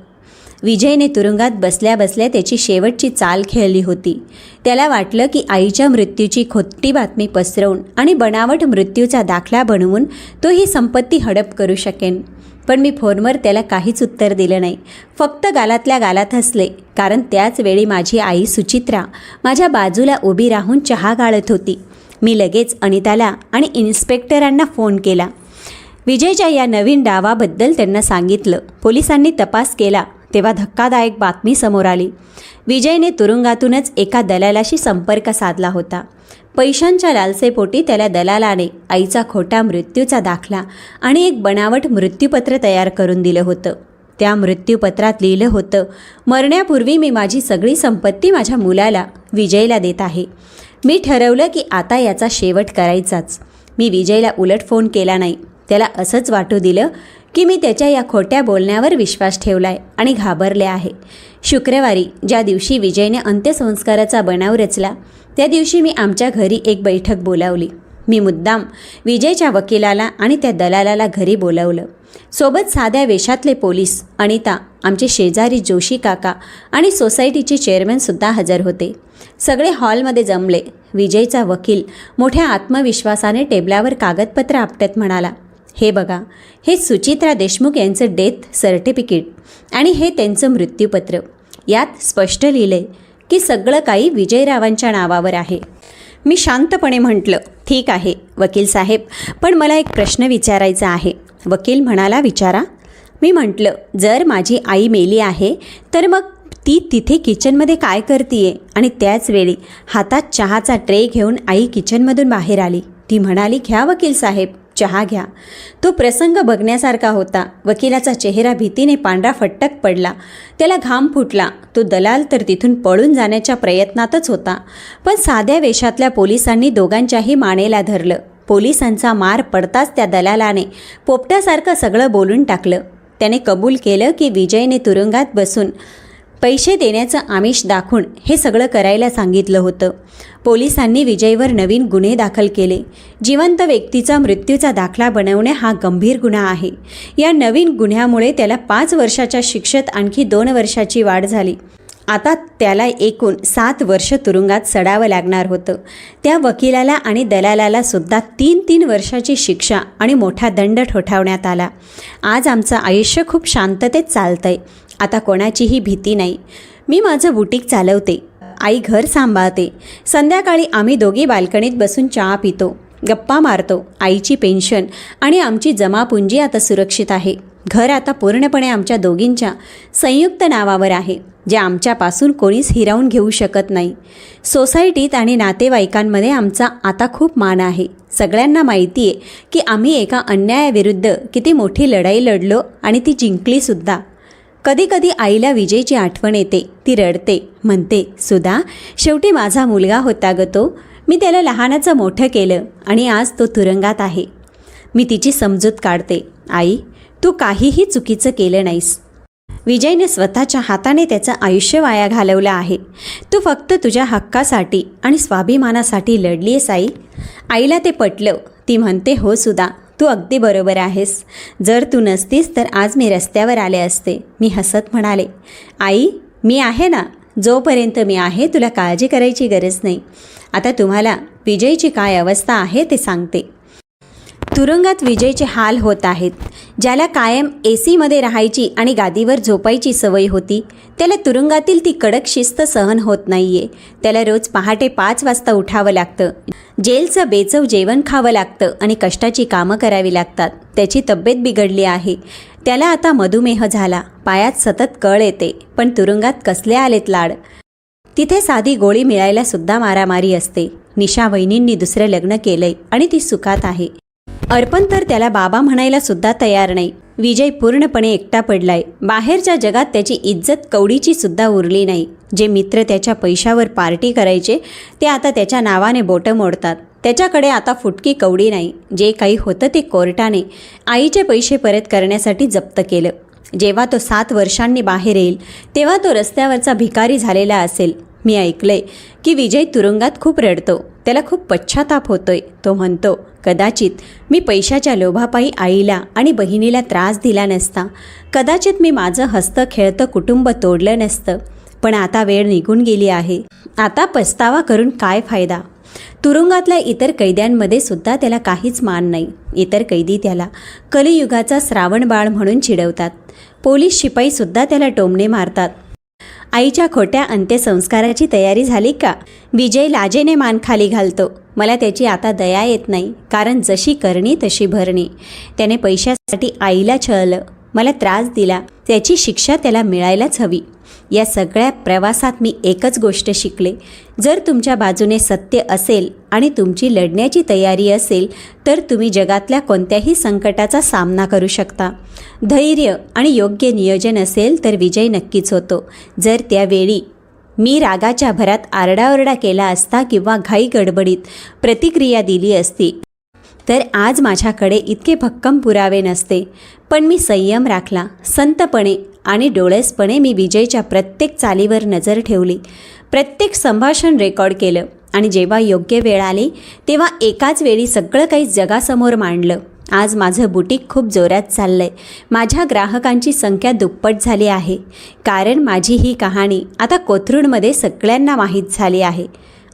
विजयने तुरुंगात बसल्या बसल्या त्याची शेवटची चाल खेळली होती. त्याला वाटलं की आईच्या मृत्यूची खोटी बातमी पसरवून आणि बनावट मृत्यूचा दाखला बनवून तो ही संपत्ती हडप करू शकेन. पण मी फोनवर त्याला काहीच उत्तर दिलं नाही. फक्त गालातल्या गालात हसले, कारण त्याच वेळी माझी आई सुचित्रा माझ्या बाजूला उभी राहून चहा गाळत होती. मी लगेच अनिताला आणि इन्स्पेक्टरांना फोन केला. विजयच्या या नवीन डावाबद्दल त्यांना सांगितलं. पोलिसांनी तपास केला तेव्हा धक्कादायक बातमी समोर आली. विजयने तुरुंगातूनच एका दलालाशी संपर्क साधला होता. पैशांच्या लालसेपोटी त्याला दलालाने आईचा खोटा मृत्यूचा दाखला आणि एक बनावट मृत्यूपत्र तयार करून दिलं होतं. त्या मृत्यूपत्रात लिहिलं होतं, मरण्यापूर्वी मी माझी सगळी संपत्ती माझ्या मुलाला विजयला देत आहे. मी ठरवलं की आता याचा शेवट करायचाच. मी विजयला उलट फोन केला नाही. त्याला असंच वाटू दिलं की मी त्याच्या या खोट्या बोलण्यावर विश्वास ठेवलाय आणि घाबरले आहे. शुक्रवारी ज्या दिवशी विजयने अंत्यसंस्काराचा बनाव रचला, त्या दिवशी मी आमच्या घरी एक बैठक बोलावली. मी मुद्दाम विजयच्या वकिलाला आणि त्या दलालाला घरी बोलावलं. सोबत साध्या वेशातले पोलीस, अनिता, आमचे शेजारी जोशी काका आणि सोसायटीचे चेअरमॅनसुद्धा हजर होते. सगळे हॉलमध्ये जमले. विजयचा वकील मोठ्या आत्मविश्वासाने टेबलावर कागदपत्र आपटत म्हणाला, हे बघा, हे सुचित्रा देशमुख यांचं डेथ सर्टिफिकेट आणि हे त्यांचं मृत्यूपत्र. यात स्पष्ट लिहिलंय की सगळं काही विजयरावांच्या नावावर आहे. मी शांतपणे म्हटलं, ठीक आहे वकील साहेब, पण मला एक प्रश्न विचारायचा आहे. वकील म्हणाला, विचारा. मी म्हटलं, जर माझी आई मेली आहे तर मग ती तिथे किचनमध्ये काय करतीये? आणि त्याच वेळी हातात चहाचा ट्रे घेऊन आई किचनमधून बाहेर आली. ती म्हणाली, घ्या वकील साहेब, चहा घ्या. तो प्रसंग बघण्यासारखा होता. वकिलाचा चेहरा भीतीने पांढरा फट्टक पडला. त्याला घाम फुटला. तो दलाल तर तिथून पळून जाण्याच्या प्रयत्नातच होता. पण साध्या वेशातल्या पोलिसांनी दोघांच्याही मानेला धरलं. पोलिसांचा मार पडताच त्या दलालाने पोपट्यासारखं सगळं बोलून टाकलं. त्याने कबूल केलं की विजयने तुरुंगात बसून पैसे देण्याचं आमिष दाखवून हे सगळं करायला सांगितलं होतं. पोलिसांनी विजयवर नवीन गुन्हे दाखल केले. जिवंत व्यक्तीचा मृत्यूचा दाखला बनवणे हा गंभीर गुन्हा आहे. या नवीन गुन्ह्यामुळे त्याला 5 वर्षाच्या शिक्षेत आणखी 2 वर्षाची वाढ झाली. आता त्याला एकूण 7 वर्ष तुरुंगात सडावं लागणार होतं. त्या वकिलाला आणि दलालाला सुद्धा 3-3 वर्षाची शिक्षा आणि मोठा दंड ठोठावण्यात आला. आज आमचं आयुष्य खूप शांततेत चालतंय. आता कोणाचीही भीती नाही. मी माझं बुटीक चालवते. आई घर सांभाळते. संध्याकाळी आम्ही दोघी बाल्कनीत बसून चहा पितो, गप्पा मारतो. आईची पेन्शन आणि आमची जमापुंजी आता सुरक्षित आहे. घर आता पूर्णपणे आमच्या दोघींच्या संयुक्त नावावर आहे, जे आमच्यापासून कोणीच हिरावून घेऊ शकत नाही. सोसायटीत आणि नातेवाईकांमध्ये आमचा आता खूप मान आहे. सगळ्यांना माहिती आहे की आम्ही एका अन्यायाविरुद्ध किती मोठी लढाई लढलो आणि ती जिंकलीसुद्धा. कधी कधी आईला विजयची आठवण येते. ती रडते, म्हणते, सुधा, शेवटी माझा मुलगा होता ग तो. मी त्याला लहानाचं मोठं केलं आणि आज तो तुरुंगात आहे. मी तिची समजूत काढते. आई, तू काहीही चुकीचं केलं नाहीस. विजयने स्वतःच्या हाताने त्याचं आयुष्य वाया घालवलं आहे. तू फक्त तुझ्या हक्कासाठी आणि स्वाभिमानासाठी लढली आहेस आई. आईला ते पटलं. ती म्हणते, हो सुधा, तू अगदी बरोबर आहेस. जर तू नसतीस तर आज मी रस्त्यावर आले असते. मी हसत म्हणाले, आई, मी आहे ना. जोपर्यंत मी आहे तुला काळजी करायची गरज नाही. आता तुम्हाला विजयची काय अवस्था आहे ते सांगते. तुरुंगात विजयचे हाल होत आहेत. ज्याला कायम एसीमध्ये राहायची आणि गादीवर झोपायची सवय होती, त्याला तुरुंगातील ती कडक शिस्त सहन होत नाहीये. त्याला रोज पहाटे 5 वाजता उठावं लागतं, जेलचं बेचव जेवण खावं लागतं आणि कष्टाची कामं करावी लागतात. त्याची तब्येत बिघडली आहे. त्याला आता मधुमेह झाला, पायात सतत कळ येते. पण तुरुंगात कसले आलेत लाड. तिथे साधी गोळी मिळायला सुद्धा मारामारी असते. निशा वहिनींनी दुसरं लग्न केलंय आणि ती सुखात आहे. अर्पण तर त्याला बाबा म्हणायला सुद्धा तयार नाही. विजय पूर्णपणे एकटा पडलाय. बाहेरच्या जगात त्याची इज्जत कवडीची सुद्धा उरली नाही. जे मित्र त्याच्या पैशावर पार्टी करायचे ते आता त्याच्या नावाने बोटं मोडतात. त्याच्याकडे आता फुटकी कवडी नाही. जे काही होतं ते कोर्टाने आईचे पैसे परत करण्यासाठी जप्त केलं. जेव्हा तो 7 वर्षांनी बाहेर येईल तेव्हा तो रस्त्यावरचा भिकारी झालेला असेल. मी ऐकलंय की विजय तुरुंगात खूप रडतो. त्याला खूप पश्चाताप होतोय. तो म्हणतो, कदाचित मी पैशाच्या लोभापायी आईला आणि बहिणीला त्रास दिला नसता. कदाचित मी माझं हसतं खेळतं कुटुंब तोडलं नसतं. पण आता वेळ निघून गेली आहे. आता पस्तावा करून काय फायदा. तुरुंगातल्या इतर कैद्यांमध्ये सुद्धा त्याला काहीच मान नाही. इतर कैदी त्याला कलियुगाचा श्रावण बाळ म्हणून चिडवतात. पोलीस शिपाईसुद्धा त्याला टोमणे मारतात. आईच्या खोट्या अंत्यसंस्काराची तयारी झाली का? विजय लाजेने मान खाली घालतो. मला त्याची आता दया येत नाही, कारण जशी करणी तशी भरणी. त्याने पैशासाठी आईला छळलं, मला त्रास दिला. त्याची शिक्षा त्याला मिळायलाच हवी. या सगळ्या प्रवासात मी एकच गोष्ट शिकले, जर तुमच्या बाजूने सत्य असेल आणि तुमची लढण्याची तयारी असेल तर तुम्ही जगातल्या कोणत्याही संकटाचा सामना करू शकता. धैर्य आणि योग्य नियोजन असेल तर विजय नक्कीच होतो. जर त्यावेळी मी रागाच्या भरात आरडाओरडा केला असता किंवा घाई गडबडीत प्रतिक्रिया दिली असती तर आज माझ्याकडे इतके भक्कम पुरावे नसते. पण मी संयम राखला. संतपणे आणि डोळसपणे मी विजयच्या प्रत्येक चालीवर नजर ठेवली. प्रत्येक संभाषण रेकॉर्ड केलं आणि जेव्हा योग्य वेळ आली तेव्हा एकाच वेळी सगळं काही जगासमोर मांडलं. आज माझं बुटीक खूप जोरात चाललंय. माझ्या ग्राहकांची संख्या दुप्पट झाली आहे, कारण माझी ही कहाणी आता कोथरूडमध्ये सगळ्यांना माहीत झाली आहे.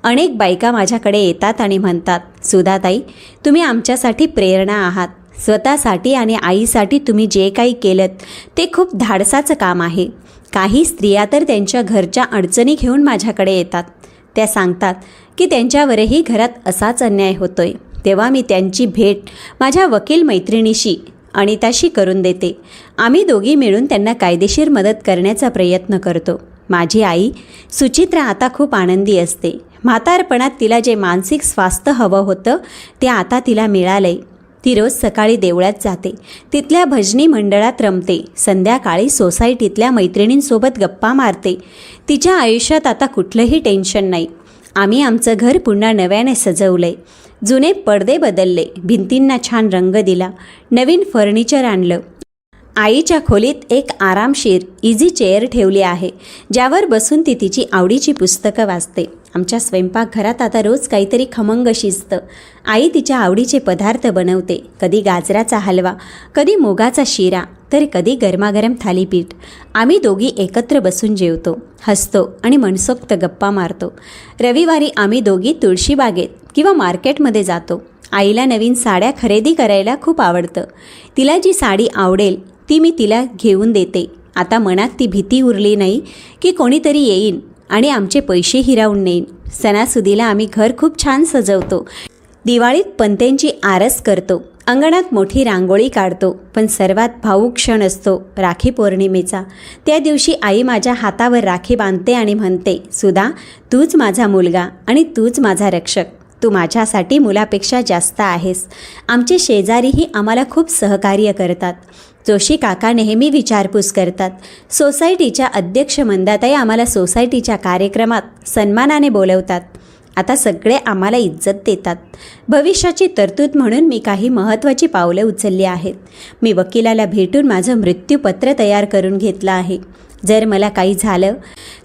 अनेक बायका माझ्याकडे येतात आणि म्हणतात, सुधाताई, तुम्ही आमच्यासाठी प्रेरणा आहात. स्वतःसाठी आणि आईसाठी तुम्ही जे काही केलंत ते खूप धाडसाचं काम आहे. काही स्त्रिया तर त्यांच्या घरच्या अडचणी घेऊन माझ्याकडे येतात. त्या सांगतात की त्यांच्यावरही घरात असाच अन्याय होतोय. तेव्हा मी त्यांची भेट माझ्या वकील मैत्रिणीशी अनिताशी करून देते. आम्ही दोघी मिळून त्यांना कायदेशीर मदत करण्याचा प्रयत्न करतो. माझी आई सुचित्रा आता खूप आनंदी असते. म्हातारपणात तिला जे मानसिक स्वास्थ्य हवं होतं ते आता तिला मिळालंय. ती रोज सकाळी देवळात जाते, तिथल्या भजनी मंडळात रमते, संध्याकाळी सोसायटीतल्या मैत्रिणींसोबत गप्पा मारते. तिच्या आयुष्यात आता कुठलंही टेन्शन नाही. आम्ही आमचं घर पुन्हा नव्याने सजवलंय. जुने पडदे बदलले, भिंतींना छान रंग दिला, नवीन फर्निचर आणलं. आईच्या खोलीत एक आरामशीर इझी चेअर ठेवली आहे, ज्यावर बसून ती तिची आवडीची पुस्तकं वाचते. आमच्या स्वयंपाकघरात आता रोज काहीतरी खमंग शिजतं. आई तिच्या आवडीचे पदार्थ बनवते. कधी गाजराचा हलवा, कधी मुगाचा शिरा, तर कधी गरमागरम थालीपीठ. आम्ही दोघी एकत्र बसून जेवतो, हसतो आणि मनसोक्त गप्पा मारतो. रविवारी आम्ही दोघी तुळशीबागेत किंवा मार्केटमध्ये जातो. आईला नवीन साड्या खरेदी करायला खूप आवडतं. तिला जी साडी आवडेल ती मी तिला घेऊन देते. आता मनात ती भीती उरली नाही की कोणीतरी येईन आणि आमचे पैसे हिरावून नेईन. सणासुदीला आम्ही घर खूप छान सजवतो. दिवाळीत पणत्यांची आरस करतो, अंगणात मोठी रांगोळी काढतो. पण सर्वात भावूक क्षण असतो राखी पौर्णिमेचा. त्या दिवशी आई माझ्या हातावर राखी बांधते आणि म्हणते, सुधा, तूच माझा मुलगा आणि तूच माझा रक्षक. तू माझ्यासाठी मुलापेक्षा जास्त आहेस. आमचे शेजारीही आम्हाला खूप सहकार्य करतात. जोशी काका नेहमी विचारपूस करतात. सोसायटीच्या अध्यक्ष मंदाताई आम्हाला सोसायटीच्या कार्यक्रमात सन्मानाने बोलवतात. आता सगळे आम्हाला इज्जत देतात. भविष्याची तरतूद म्हणून मी काही महत्त्वाची पावलं उचलली आहेत. मी वकिलाला भेटून माझं मृत्यूपत्र तयार करून घेतलं आहे. जर मला काही झालं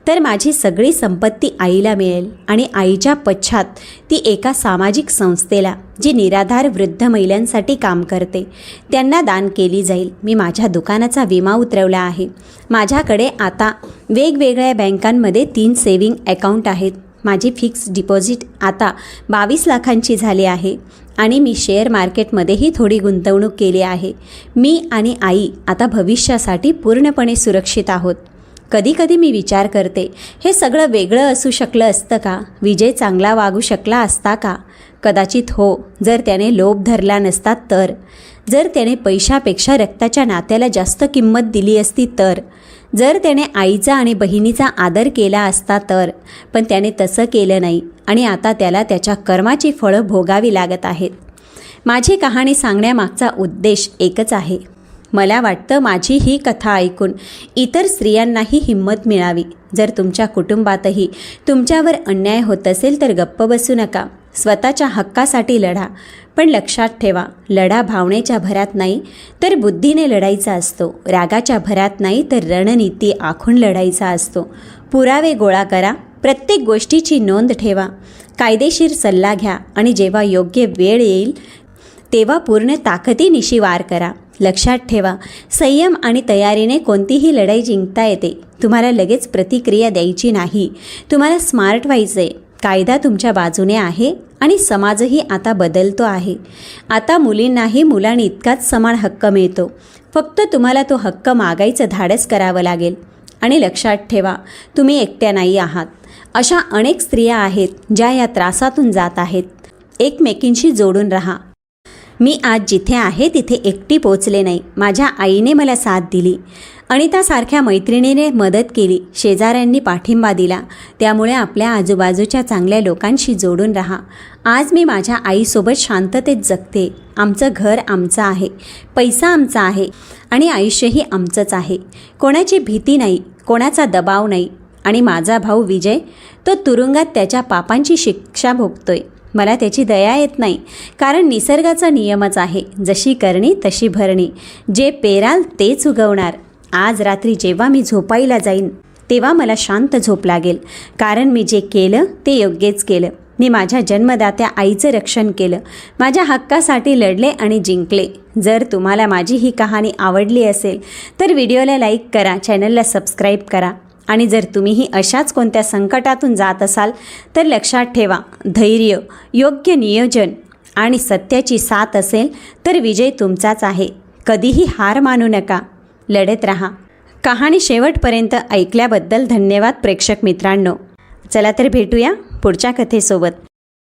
तर माझी सगळी संपत्ती आईला मिळेल आणि आईच्या पश्चात ती एका सामाजिक संस्थेला, जी निराधार वृद्ध महिलांसाठी काम करते, त्यांना दान केली जाईल. मी माझ्या दुकानाचा विमा उतरवला आहे. माझ्याकडे आता वेगवेगळ्या बँकांमध्ये 3 सेव्हिंग अकाउंट आहेत. माझी फिक्स डिपॉझिट आता 22 लाखांची झाली आहे. आणि मी शेअर मार्केटमध्येही थोडी गुंतवणूक केली आहे. मी आणि आई आता भविष्यासाठी पूर्णपणे सुरक्षित आहोत. कधीकधी मी विचार करते, हे सगळं वेगळं असू शकलं असतं का? विजय चांगला वागू शकला असता का? कदाचित हो, जर त्याने लोभ धरला नसता तर. जर त्याने पैशापेक्षा रक्ताच्या नात्याला जास्त किंमत दिली असती तर. जर त्याने आईचा आणि बहिणीचा आदर केला असता तर. पण त्याने तसं केलं नाही आणि आता त्याला त्याच्या कर्माची फळं भोगावी लागत आहेत. माझी कहाणी सांगण्यामागचा उद्देश एकच आहे. मला वाटतं माझी ही कथा ऐकून इतर स्त्रियांनाही हिंमत मिळावी. जर तुमच्या कुटुंबातही तुमच्यावर अन्याय होत असेल तर गप्प बसू नका. स्वतःच्या हक्कासाठी लढा. पण लक्षात ठेवा, लढा भावनेच्या भरात नाही तर बुद्धीने लढायचा असतो. रागाच्या भरात नाही तर रणनीती आखून लढायचा असतो. पुरावे गोळा करा. प्रत्येक गोष्टीची नोंद ठेवा. कायदेशीर सल्ला घ्या आणि जेव्हा योग्य वेळ येईल तेव्हा पूर्ण ताकदीनिशी वार करा. लक्षात ठेवा, संयम आणि तयारीने कोणतीही लढाई जिंकता येते. तुम्हाला लगेच प्रतिक्रिया द्यायची नाही. तुम्हाला स्मार्ट व्हायचं आहे. कायदा तुमच्या बाजूने आहे आणि समाजही आता बदलतो आहे. आता मुलींनाही मुलांइतकाच समान हक्क मिळतो. फक्त तुम्हाला तो हक्क मागायचं धाडस करावं लागेल. आणि लक्षात ठेवा, तुम्ही एकट्या नाही आहात. अशा अनेक स्त्रिया आहेत ज्या या त्रासातून जात आहेत. एकमेकींशी जोडून राहा. मी आज जिथे आहे तिथे एकटी पोचले नाही. माझ्या आईने मला साथ दिली. अनितासारख्या मैत्रिणीने मदत केली. शेजाऱ्यांनी पाठिंबा दिला. त्यामुळे आपल्या आजूबाजूच्या चांगल्या लोकांशी जोडून राहा. आज मी माझ्या आईसोबत शांततेत जगते. आमचं घर आमचं आहे, पैसा आमचा आहे आणि आयुष्यही आमचंच आहे. कोणाची भीती नाही, कोणाचा दबाव नाही. आणि माझा भाऊ विजय, तो तुरुंगात त्याच्या पापांची शिक्षा भोगतोय. मला त्याची दया येत नाही, कारण निसर्गाचा नियमच आहे, जशी करणी तशी भरणी. जे पेराल तेच उगवणार. आज रात्री जेव्हा मी झोपायला जाईन तेव्हा मला शांत झोप लागेल, कारण मी जे केलं ते योग्यच केलं. मी माझ्या जन्मदात्या आईचं रक्षण केलं, माझ्या हक्कासाठी लढले आणि जिंकले. जर तुम्हाला माझी ही कहाणी आवडली असेल तर व्हिडिओला लाईक करा, चॅनलला सबस्क्राईब करा. आणि जर तुम्हीही अशाच कोणत्या संकटातून जात असाल तर लक्षात ठेवा, धैर्य, योग्य नियोजन आणि सत्याची साथ असेल तर विजय तुमचाच आहे. कधीही हार मानू नका, लढत राहा. कहाणी शेवटपर्यंत ऐकल्याबद्दल धन्यवाद प्रेक्षक मित्रांनो. चला तर भेटूया पुढच्या कथेसोबत.